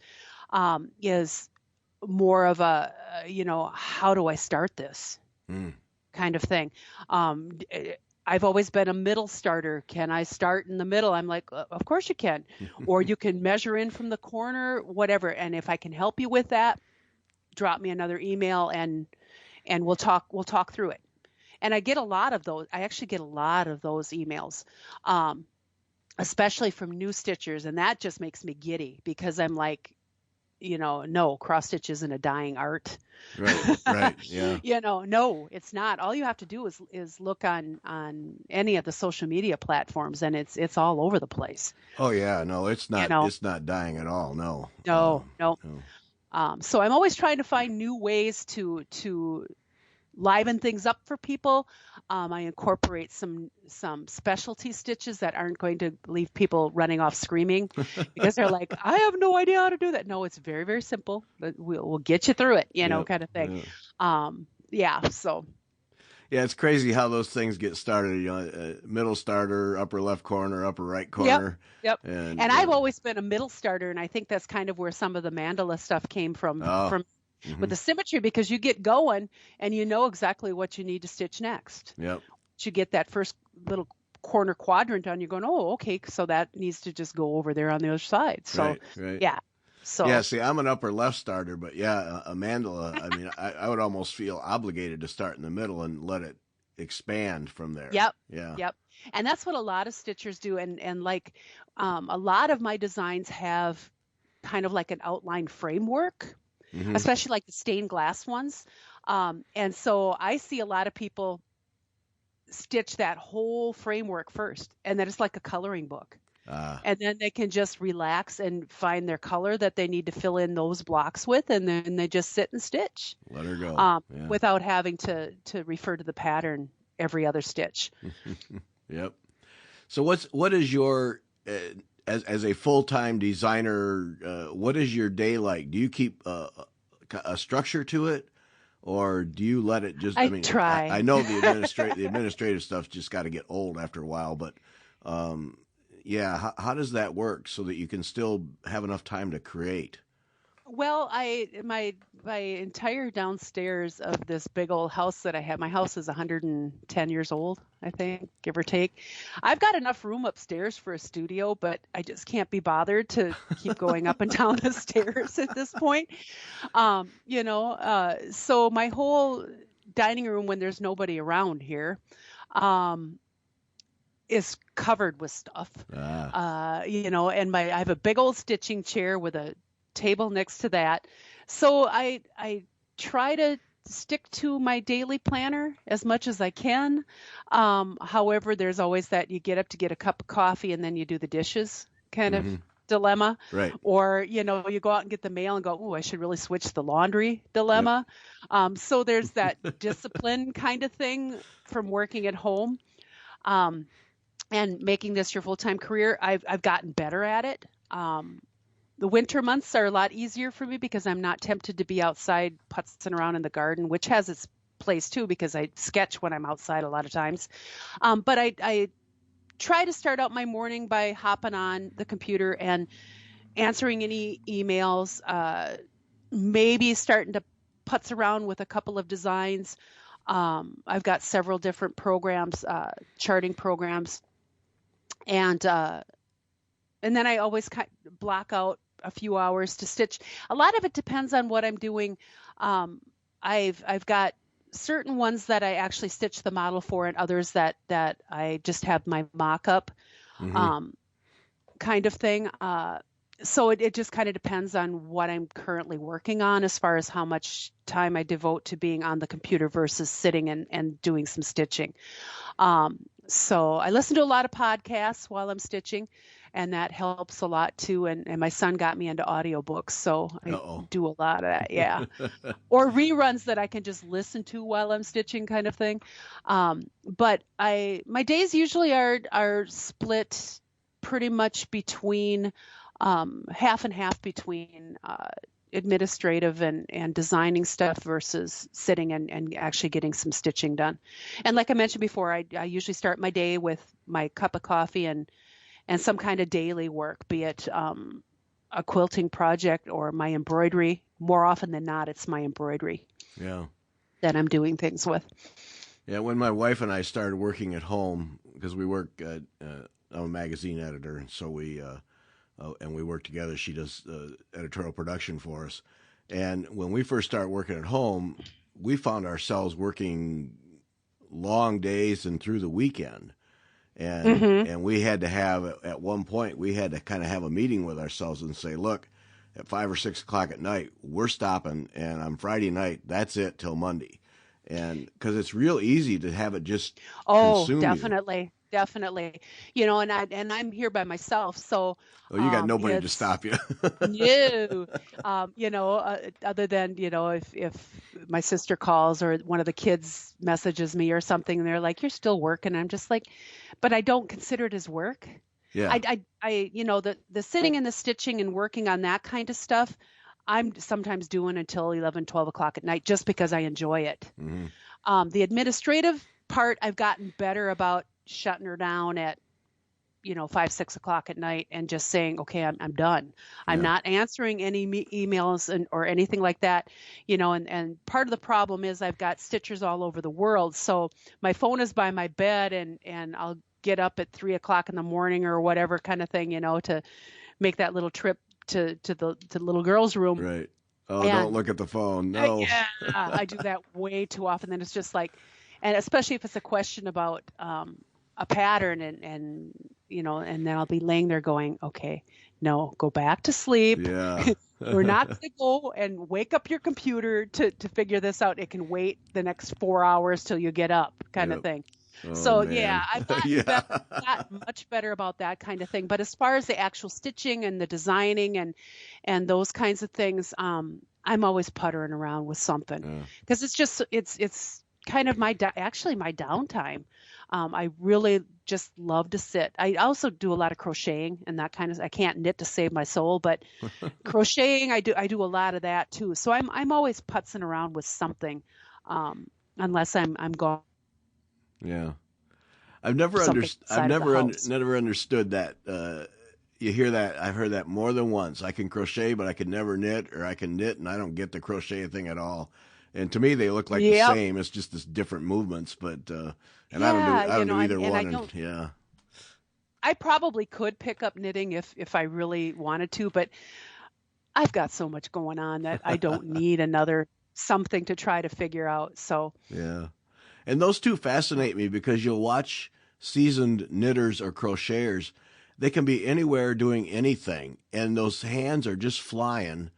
is more of a, how do I start this Mm. kind of thing. I've always been a middle starter. Can I start in the middle? I'm like, of course you can. Or you can measure in from the corner, whatever. And if I can help you with that, drop me another email, and we'll talk through it. And I get a lot of those. I actually get a lot of those emails, especially from new stitchers. And that just makes me giddy, because I'm like, no, cross stitch isn't a dying art. Right. Right. Yeah. No, it's not. All you have to do is look on any of the social media platforms, and it's all over the place. Oh yeah. No, it's You not. know, It's not dying at all. No. no, no. No. So I'm always trying to find new ways to liven things up for people. I incorporate some specialty stitches that aren't going to leave people running off screaming, because they're like, I have no idea how to do that. No, it's very, very simple, but we'll get you through it, Yep. kind of thing. Yeah. Yeah. So Yeah, it's crazy how those things get started. You know, middle starter, upper left corner, upper right yep, corner, yep. and And I've always been a middle starter, and I think that's kind of where some of the mandala stuff came oh, from with hmm, the symmetry, because you get going and you know exactly what you need to stitch next. yep, You get that first little corner quadrant on, you're going, oh, okay, so that needs to just go over there on the other side. So right, right. yeah. So Yeah, see, I'm an upper left starter, but yeah, a mandala. I mean, I would almost feel obligated to start in the middle and let it expand from there. yep, Yeah. yep. And that's what a lot of stitchers do. And like a lot of my designs have kind of like an outline framework, Hmm. especially like the stained glass ones. And so I see a lot of people stitch that whole framework first, and then it's like a coloring book. And then they can just relax and find their color that they need to fill in those blocks with, and then they just sit and stitch, Let her go. Yeah. without having to refer to the pattern every other stitch. Yep. So what is your as a full-time designer? What is your day like? Do you keep a structure to it, or do you let it just? I I mean, try. I know the administrative stuff just got to get old after a while, but yeah, how does that work so that you can still have enough time to create? Well, my entire downstairs of this big old house that I have, my house is 110 years old, I think, give or take. I've got enough room upstairs for a studio, but I just can't be bothered to keep going up and down the stairs at this point. So my whole dining room, when there's nobody around here, is covered with stuff. And I have a big old stitching chair with a table next to that. So I try to stick to my daily planner as much as I can. However, there's always that you get up to get a cup of coffee and then you do the dishes kind of dilemma, Right. or you go out and get the mail and go, oh, I should really switch to the laundry dilemma. So there's that discipline kind of thing from working at home, and making this your full-time career. I've gotten better at it. The winter months are a lot easier for me because I'm not tempted to be outside putzing around in the garden, which has its place too, because I sketch when I'm outside a lot of times. But I try to start out my morning by hopping on the computer and answering any emails, maybe starting to putz around with a couple of designs. I've got several different programs, charting programs, and then I always block out a few hours to stitch. A lot of it depends on what I'm doing. I've got certain ones that I actually stitch the model for, and others that I just have my mock-up kind of thing. So it just kind of depends on what I'm currently working on as far as how much time I devote to being on the computer versus sitting and doing some stitching. So I listen to a lot of podcasts while I'm stitching, and that helps a lot too. And my son got me into audiobooks, so I do a lot of that. Yeah. Or reruns that I can just listen to while I'm stitching, kind of thing. But my days usually are split pretty much between half and half between administrative and designing stuff versus sitting and actually getting some stitching done. And like I mentioned before, I usually start my day with my cup of coffee and some kind of daily work, be it a quilting project or my embroidery. More often than not, it's my embroidery that I'm doing things with. Yeah, when my wife and I started working at home, because we work, I'm a magazine editor, and so we work together. She does editorial production for us. And when we first started working at home, we found ourselves working long days and through the weekend. And we had to have, at one point, we had to kind of have a meeting with ourselves and say, look, at 5 or 6 o'clock at night, we're stopping. And on Friday night, that's it till Monday. And because it's real easy to have it just consume definitely. Definitely. And I'm here by myself. So, you got nobody to stop you. No, other than, if my sister calls or one of the kids messages me or something, and they're like, you're still working. I'm just like, but I don't consider it as work. Yeah. The sitting and the stitching and working on that kind of stuff, I'm sometimes doing until 11, 12 o'clock at night, just because I enjoy it. Mm-hmm. The administrative part, I've gotten better about shutting her down at 5, 6 o'clock at night and just saying, okay, I'm done. I'm not answering any emails or anything like that, and part of the problem is I've got stitchers all over the world. So my phone is by my bed, and I'll get up at 3 o'clock in the morning or whatever kind of thing, to make that little trip to the little girl's room. Right. Oh, don't look at the phone. No. I do that way too often. Then it's just like, and especially if it's a question about a pattern, and then I'll be laying there going, okay, no, go back to sleep. Yeah. We're not going to go and wake up your computer to figure this out. It can wait the next 4 hours till you get up, kind of thing. Oh, so man. I've gotten much better about that kind of thing. But as far as the actual stitching and the designing and those kinds of things, I'm always puttering around with something, because it's kind of my downtime. I really just love to sit. I also do a lot of crocheting and that kind of. I can't knit to save my soul, but crocheting, I do a lot of that too. So I'm always putzing around with something, unless I'm gone. Yeah, I've never understood that. You hear that? I've heard that more than once. I can crochet, but I can never knit, or I can knit and I don't get the crochet thing at all. And to me, they look like the same. It's just this different movements, but I don't do either one. I probably could pick up knitting if I really wanted to, but I've got so much going on that I don't need another something to try to figure out. So yeah. And those two fascinate me, because you'll watch seasoned knitters or crocheters. They can be anywhere doing anything, and those hands are just flying.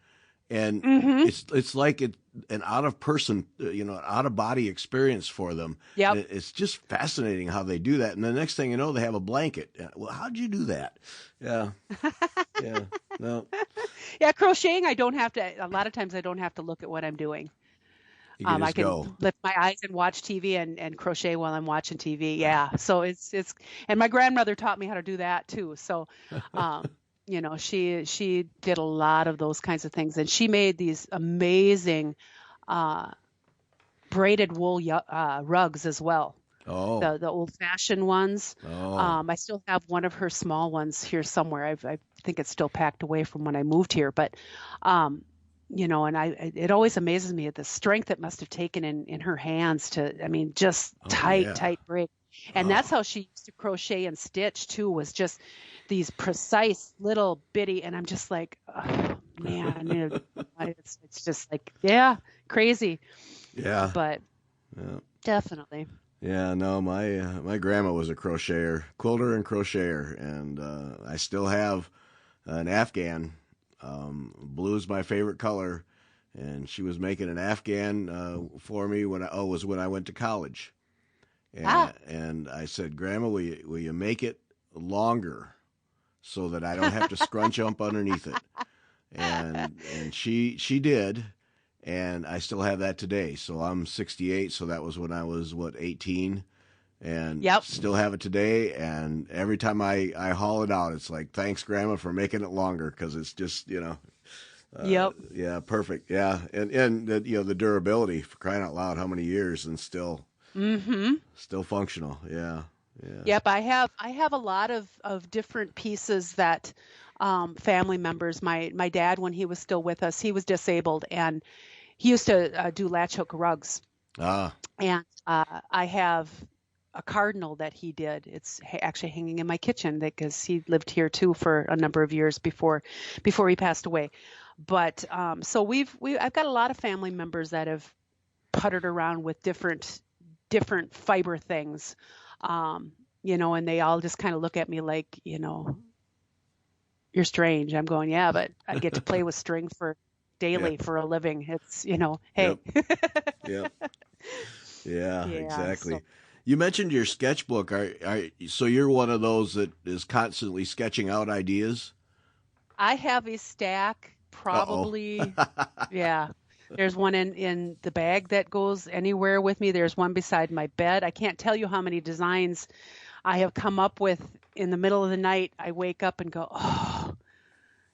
And it's like an out of person, an out of body experience for them. Yep. It's just fascinating how they do that. And the next thing you know, they have a blanket. Well, how'd you do that? Yeah. Yeah. No, Yeah, crocheting, I don't have to, a lot of times I don't have to look at what I'm doing. you can I just can go. lift my eyes and watch TV and crochet while I'm watching TV. Yeah. So and my grandmother taught me how to do that too. So, she did a lot of those kinds of things, and she made these amazing, uh, braided wool rugs as well. Oh, The old fashioned ones. oh, I still have one of her small ones here somewhere. I think it's still packed away from when I moved here, but, um, and it always amazes me at the strength it must have taken in her hands to, I mean, just oh, tight, yeah. tight braid. And that's Oh, how she used to crochet and stitch too, was just these precise little bitty. And I'm just like, oh, man, it's just like, yeah, crazy, yeah. but Yeah. definitely. Yeah, no, my grandma was a crocheter, quilter and crocheter, and I still have an Afghan. Blue is my favorite color, and she was making an Afghan for me when I went to college, Ah, and I said, Grandma, will you make it longer so that I don't have to scrunch up underneath it? And she did, and I still have that today. So I'm 68, so that was when I was 18, and yep. still have it today. And every time I haul it out, it's like, thanks, Grandma, for making it longer, because it's just Yep. yeah, perfect, yeah, and the durability, for crying out loud, how many years and Mm-hmm. still functional, yeah, yeah. Yep. I have a lot of different pieces that family members. My dad, when he was still with us, he was disabled, and he used to do latch hook rugs. Ah, And I have a cardinal that he did. It's actually hanging in my kitchen because he lived here too for a number of years before he passed away. But so I've got a lot of family members that have puttered around with different fiber things, and they all just kind of look at me like, you're strange. I'm going, yeah, but I get to play with string for yeah, daily for a living. It's, hey. yep, yep. Yeah, Yeah. exactly. So You mentioned your sketchbook. So you're one of those that is constantly sketching out ideas? I have a stack, Uh-oh. probably, yeah. There's one in the bag that goes anywhere with me. There's one beside my bed. I can't tell you how many designs I have come up with in the middle of the night. I wake up and go, oh,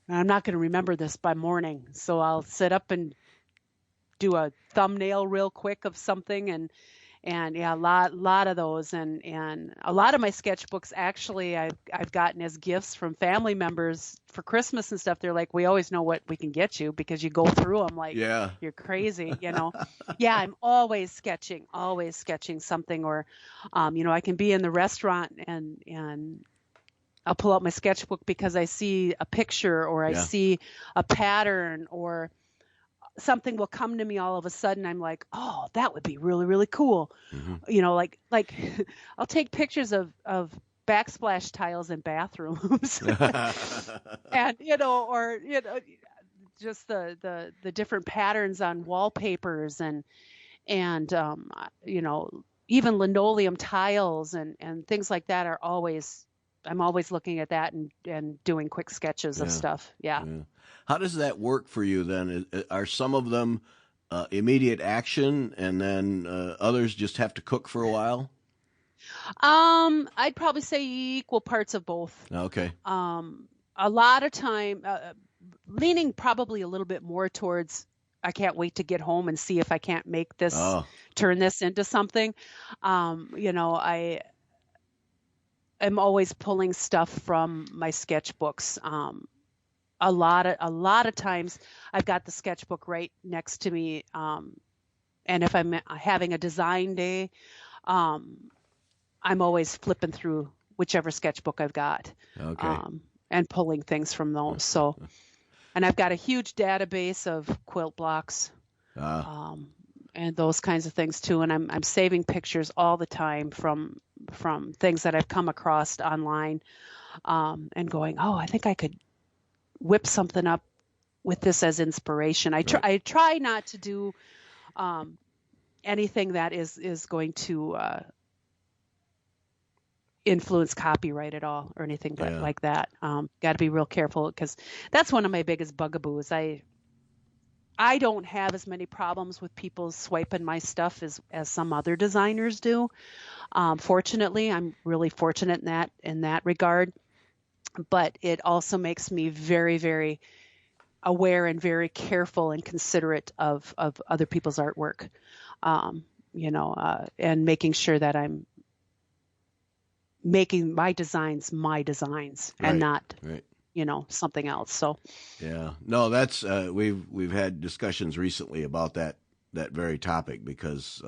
I'm not going to remember this by morning. So I'll sit up and do a thumbnail real quick of something, and yeah, a lot of those, and a lot of my sketchbooks actually I've gotten as gifts from family members for Christmas and stuff. They're like, we always know what we can get you because you go through them like Yeah. you're crazy. Yeah, I'm always sketching something, or I can be in the restaurant and I'll pull out my sketchbook because I see a picture, or I Yeah. see a pattern, or something will come to me all of a sudden. I'm like, oh, that would be really, really cool. Hmm. Like I'll take pictures of backsplash tiles in bathrooms and or just the different patterns on wallpapers, and even linoleum tiles and things like that are always I'm always looking at that and doing quick sketches of Yeah. stuff. Yeah. Yeah. How does that work for you then? Are some of them immediate action, and then others just have to cook for a while? I'd probably say equal parts of both. Okay. A lot of time, leaning probably a little bit more towards, I can't wait to get home and see if I can't make this, Oh, turn this into something. I am always pulling stuff from my sketchbooks. A lot of times I've got the sketchbook right next to me. And if I'm having a design day, um, I'm always flipping through whichever sketchbook I've got, okay. and pulling things from those. So, and I've got a huge database of quilt blocks, Uh, um, and those kinds of things too. And I'm saving pictures all the time from things that I've come across online, and going, oh, I think I could whip something up with this as inspiration. Right. I try not to do anything that is going to influence copyright at all or anything Yeah. like that. Got to be real careful, because that's one of my biggest bugaboos. I don't have as many problems with people swiping my stuff as some other designers do. Fortunately, I'm really fortunate in that regard. But it also makes me very, very aware and very careful and considerate of other people's artwork, and making sure that I'm making my designs and not Right. something else. So Yeah. No, that's we've had discussions recently about that very topic, because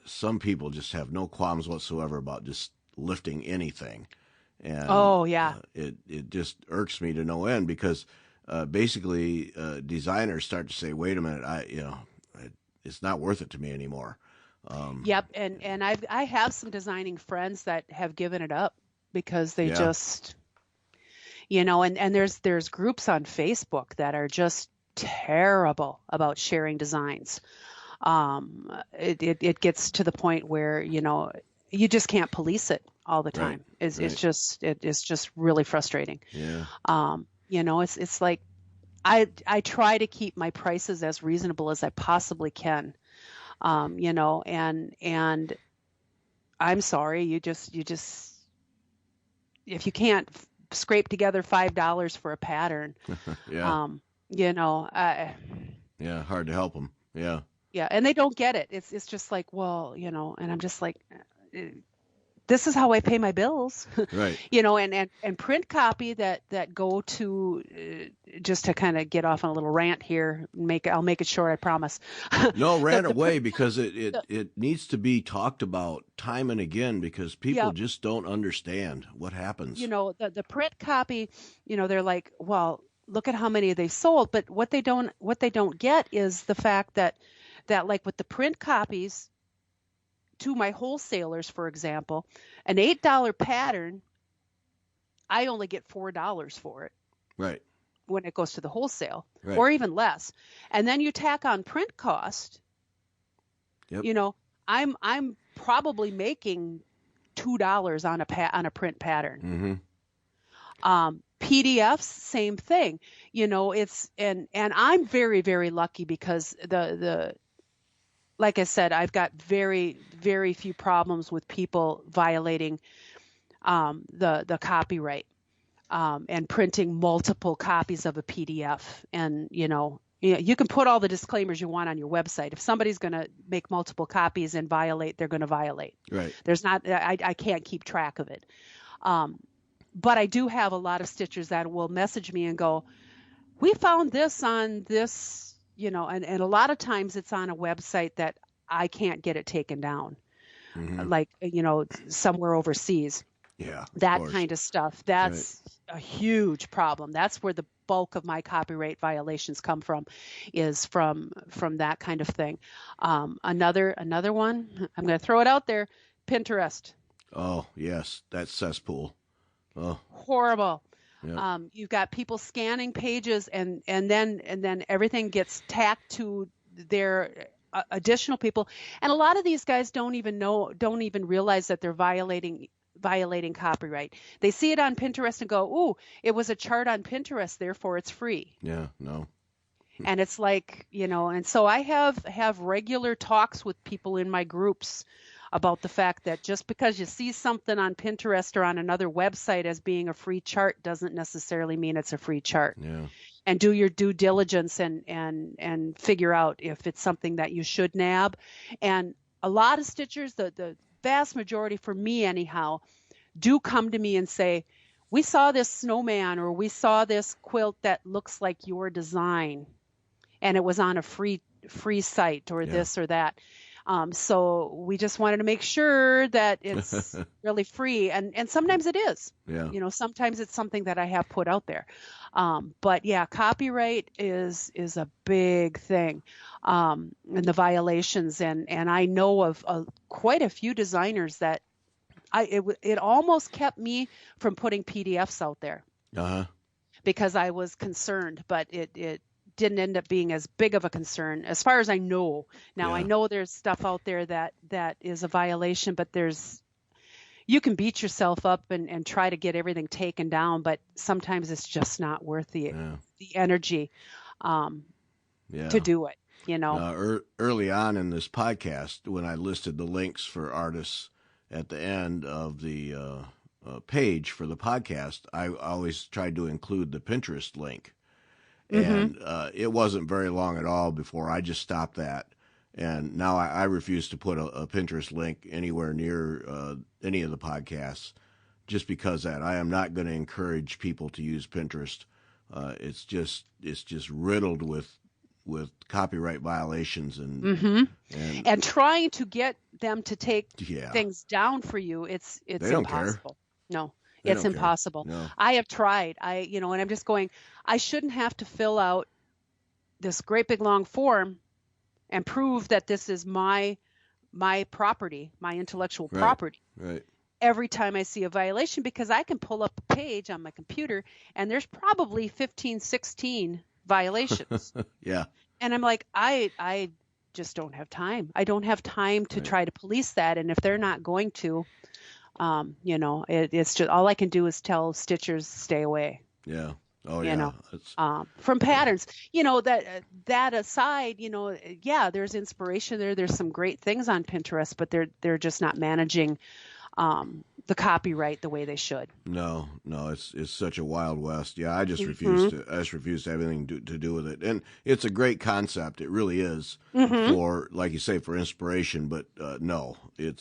some people just have no qualms whatsoever about just lifting anything, and oh yeah, it just irks me to no end, because basically designers start to say, wait a minute, it's not worth it to me anymore. yep. And I have some designing friends that have given it up because they Yeah. just and there's groups on Facebook that are just terrible about sharing designs. It gets to the point where you just can't police it all the time. It's just really frustrating. Yeah. It's like I try to keep my prices as reasonable as I possibly can. And I'm sorry, you just if you can't scrape together $5 for a pattern, Yeah. Yeah. Hard to help them. Yeah. yeah, and they don't get it. It's just like, well, and I'm just like, this is how I pay my bills. Right. And print copy that go to, just to kind of get off on a little rant here, I'll make it short, I promise. No, ran away, because it needs to be talked about time and again, because people Yep. just don't understand what happens. The print copy, they're like, well, look at how many they've sold, but what they don't get is the fact that like with the print copies to my wholesalers, for example, an $8 pattern, I only get $4 for it. Right. When it goes to the wholesale, Right. or even less. And then you tack on print cost, Yep. I'm probably making $2 on a print pattern. Mm-hmm. PDFs, same thing. And I'm very, very lucky, because like I said, I've got very, very few problems with people violating the copyright, and printing multiple copies of a PDF. And you can put all the disclaimers you want on your website. If somebody's going to make multiple copies and violate, they're going to violate. Right. I can't keep track of it. But I do have a lot of stitchers that will message me and go, we found this on this, and a lot of times it's on a website that I can't get it taken down, Mm-hmm. like, somewhere overseas. Yeah. That kind of stuff. That's a huge problem. That's where the bulk of my copyright violations come from, is from that kind of thing. Another one, I'm going to throw it out there, Pinterest. Oh, yes, that cesspool. Oh. Horrible. Yeah. You've got people scanning pages, and then everything gets tacked to their additional people. And a lot of these guys don't even realize that they're violating copyright. They see it on Pinterest and go, "Ooh, it was a chart on Pinterest, therefore it's free." Yeah. No. And it's like, and so I have regular talks with people in my groups about the fact that just because you see something on Pinterest or on another website as being a free chart doesn't necessarily mean it's a free chart. Yeah. And do your due diligence and figure out if it's something that you should nab. And a lot of stitchers, the vast majority, for me anyhow, do come to me and say, we saw this snowman, or we saw this quilt that looks like your design, and it was on a free site, or this or that. So we just wanted to make sure that it's really free. And sometimes it is. Yeah. Sometimes it's something that I have put out there. But yeah, copyright is a big thing, and the violations. And I know of quite a few designers that it almost kept me from putting PDFs out there. Uh-huh. because I was concerned, but it didn't end up being as big of a concern as far as I know. Now I Yeah. know there's stuff out there that is a violation, but you can beat yourself up and try to get everything taken down, but sometimes it's just not worth Yeah. the energy um, to Yeah. do it, you know. Early on in this podcast, when I listed the links for artists at the end of the page for the podcast, I always tried to include the Pinterest link. Mm-hmm. And it wasn't very long at all before I just stopped that. And now I refuse to put a Pinterest link anywhere near any of the podcasts, just because that I am not going to encourage people to use Pinterest. It's just riddled with copyright violations Mm-hmm. and And trying to get them to take yeah, things down for you, it's they don't care. impossible. No, They it's don't care. impossible. No. I have tried. And I'm just going, I shouldn't have to fill out this great big long form and prove that this is my property, my intellectual Right. property, Right. every time I see a violation, because I can pull up a page on my computer and there's probably 15, 16 violations. Yeah. And I'm like, I just don't have time. I don't have time to Right. try to police that. And if they're not going to, it's just, all I can do is tell stitchers stay away. Yeah. Oh You yeah. know, It's from patterns. That aside, yeah, there's inspiration there. There's some great things on Pinterest, but they're just not managing the copyright the way they should. no. It's such a wild west. Yeah, I just Mm-hmm. refuse to have anything to do with it. And it's a great concept. It really is Mm-hmm. for, like you say, for inspiration. But no, it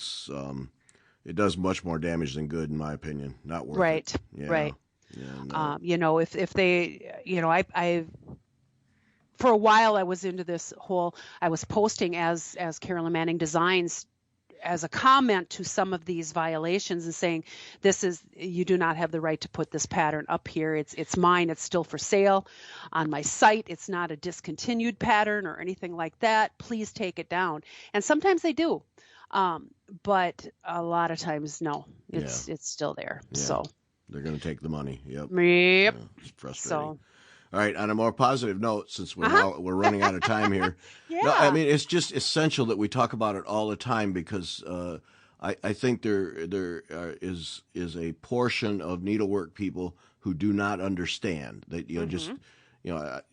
does much more damage than good, in my opinion. Not worth Right. it. Yeah. Right. Yeah. No. If they, I for a while I was into this whole, I was posting as Carolyn Manning Designs as a comment to some of these violations and saying, you do not have the right to put this pattern up here. It's mine. It's still for sale on my site. It's not a discontinued pattern or anything like that. Please take it down. And sometimes they do. But a lot of times, no, it's still there. Yeah. So They're going to take the money. Yep. yep. Yeah, it's frustrating. So All right. On a more positive note, since we're running out of time here. yeah. No, I mean, it's just essential that we talk about it all the time, because I think there is a portion of needlework people who do not understand that, just,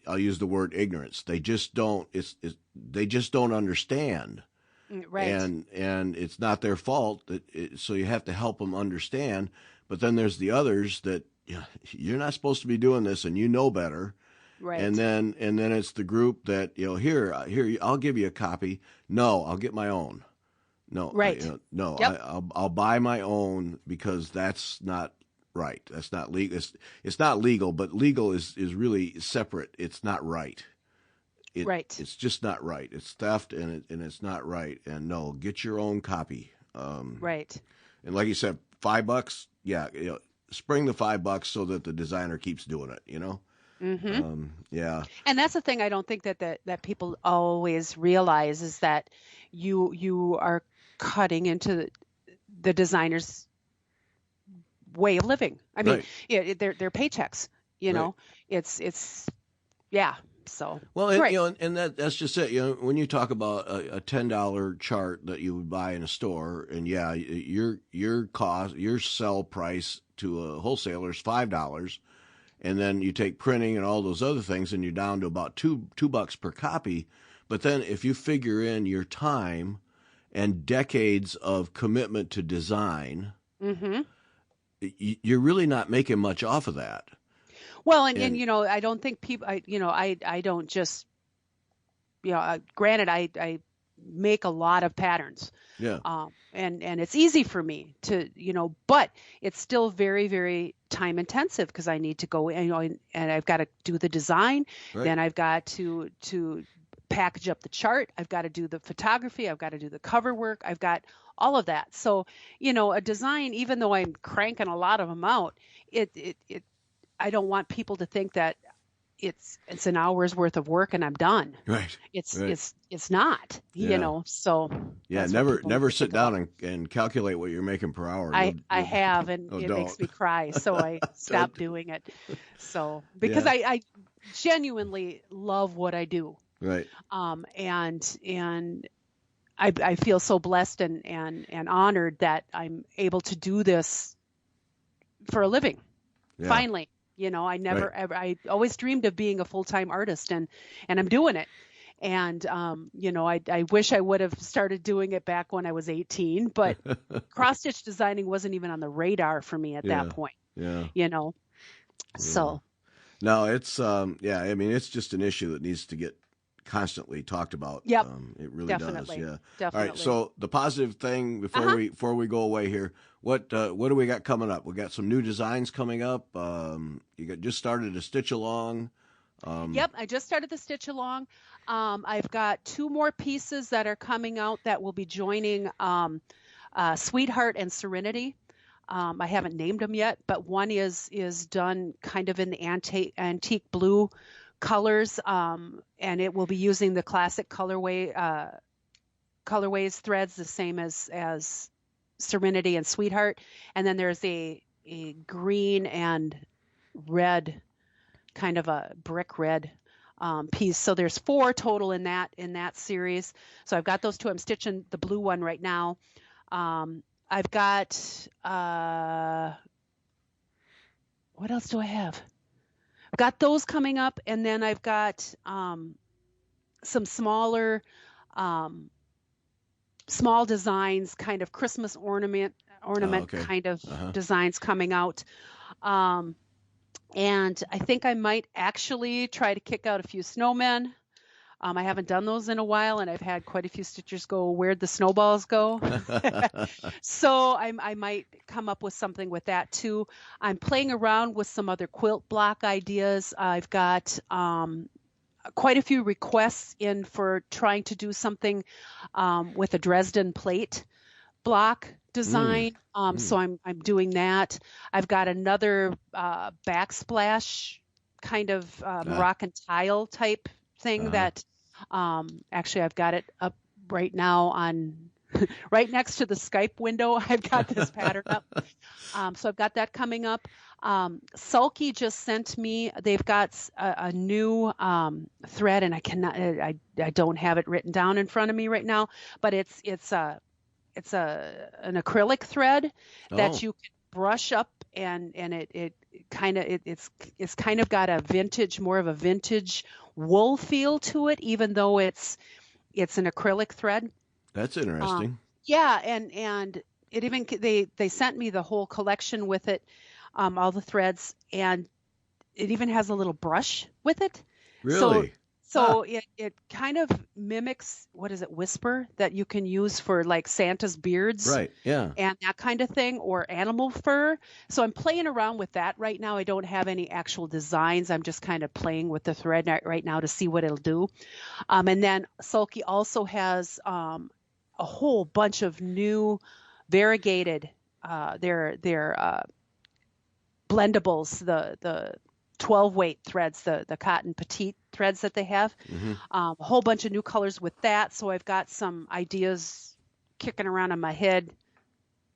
I'll use the word ignorance. They just don't. They just don't understand. Right. And it's not their fault so you have to help them understand. But then there's the others that, you're not supposed to be doing this, and you know better. Right. And then it's the group that, here, I'll give you a copy. No, I'll get my own. No, Right. No, Yep. I'll buy my own, because that's not right. That's not legal. It's not legal, but legal is really separate. It's not right. Right. It's just not right. It's theft, and it's not right. And no, get your own copy. Right. And like you said, $5. Yeah, spring the $5 so that the designer keeps doing it. Mm-hmm. Yeah. And that's the thing I don't think that people always realize, is that you are cutting into the designer's way of living. I mean, Right. yeah, their paychecks, Right. it's yeah. So Well, and, right. and that's just it. When you talk about a $10 chart that you would buy in a store, and yeah, your sell price to a wholesaler is $5, and then you take printing and all those other things, and you're down to about $2 per copy. But then if you figure in your time and decades of commitment to design, Mm-hmm. you're really not making much off of that. Well, and I don't think people, I don't just, granted, I make a lot of patterns. Yeah. And it's easy for me to, but it's still very, very time intensive, because I need to go in, and I've got to do the design. Right. Then I've got to package up the chart. I've got to do the photography. I've got to do the cover work. I've got all of that. So, a design, even though I'm cranking a lot of them out, I don't want people to think that it's an hour's worth of work and I'm done. Right. It's Right. it's not, Yeah. so Yeah. that's what Never people need never to sit think about. down and calculate what you're making per hour. I You'll have, and oh, it makes don't. me cry, so I Don't. stopped doing it. So because Yeah. I genuinely love what I do. Right. And I feel so blessed and honored that I'm able to do this for a living. Yeah. Finally, I Right. never ever, I always dreamed of being a full-time artist, and I'm doing it. And I wish I would have started doing it back when I was 18, but cross stitch designing wasn't even on the radar for me at that Yeah. point, Yeah. you know. Yeah. So, No, it's yeah, I mean it's just an issue that needs to get constantly talked about. yep, It really does. definitely, Yeah. All right. definitely. So the positive thing Uh-huh. before we go away here, what do we got coming up? We got some new designs coming up. You got just started a stitch along. Yep, I just started the stitch along. I've got 2 more pieces that are coming out that will be joining Sweetheart and Serenity. I haven't named them yet, but one is done kind of in the antique blue colors, and it will be using the classic colorways threads, the same as Serenity and Sweetheart. And then there's a green and red, kind of a brick red piece. So there's 4 total in that series. So I've got those 2. I'm stitching the blue one right now. I've got what else do I have? I've got those coming up, and then I've got some smaller small designs, kind of Christmas ornament Oh, okay. kind of Uh-huh. designs coming out. And I think I might actually try to kick out a few snowmen. I haven't done those in a while, and I've had quite a few stitchers go, "Where'd the snowballs go?" So I might come up with something with that too. I'm playing around with some other quilt block ideas. I've got quite a few requests in for trying to do something with a Dresden plate block Mm, design. mm, So I'm doing that. I've got another backsplash kind of ah, Moroccan tile type thing uh-huh. that actually I've got it up right now on right next to the Skype window. I've got this pattern up. So I've got that coming up. Sulky just sent me, they've got a new thread, and I don't have it written down in front of me right now, but it's an acrylic thread that Oh, you can brush up, and it kind of it's kind of got more of a vintage wool feel to it, even though it's an acrylic thread. that's Um, interesting. yeah, and it even they sent me the whole collection with it, all the threads, and it even has a little brush with it. So Really? Ah, so it kind of mimics, what is it, whisper that you can use for like Santa's beards right. Yeah. and that kind of thing, or animal fur. So I'm playing around with that right now. I don't have any actual designs. I'm just kind of playing with the thread right now to see what it'll do. And then Sulky also has a whole bunch of new variegated their blendables, the 12 weight threads, the cotton petite threads that they have. Mm-hmm. A whole bunch of new colors with that. So I've got some ideas kicking around in my head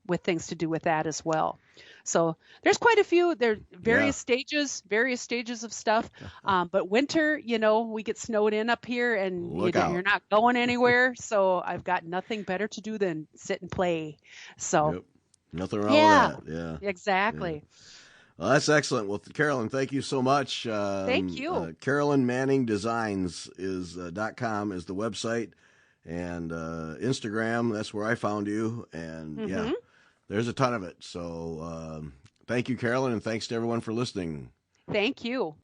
with things to do with that as well. So there's quite a few. There are Yeah. various stages of stuff. But winter, we get snowed in up here, and Look you're out. not going anywhere. So I've got nothing better to do than sit and play. So Yep. Nothing wrong with yeah, that. Yeah. Yeah. exactly. Well, that's excellent. Well, Carolyn, thank you so much. Thank you. Carolyn Manning Designs is .com is the website, and Instagram. That's where I found you. And yeah, Hmm. there's a ton of it. So thank you, Carolyn, and thanks to everyone for listening. Thank you.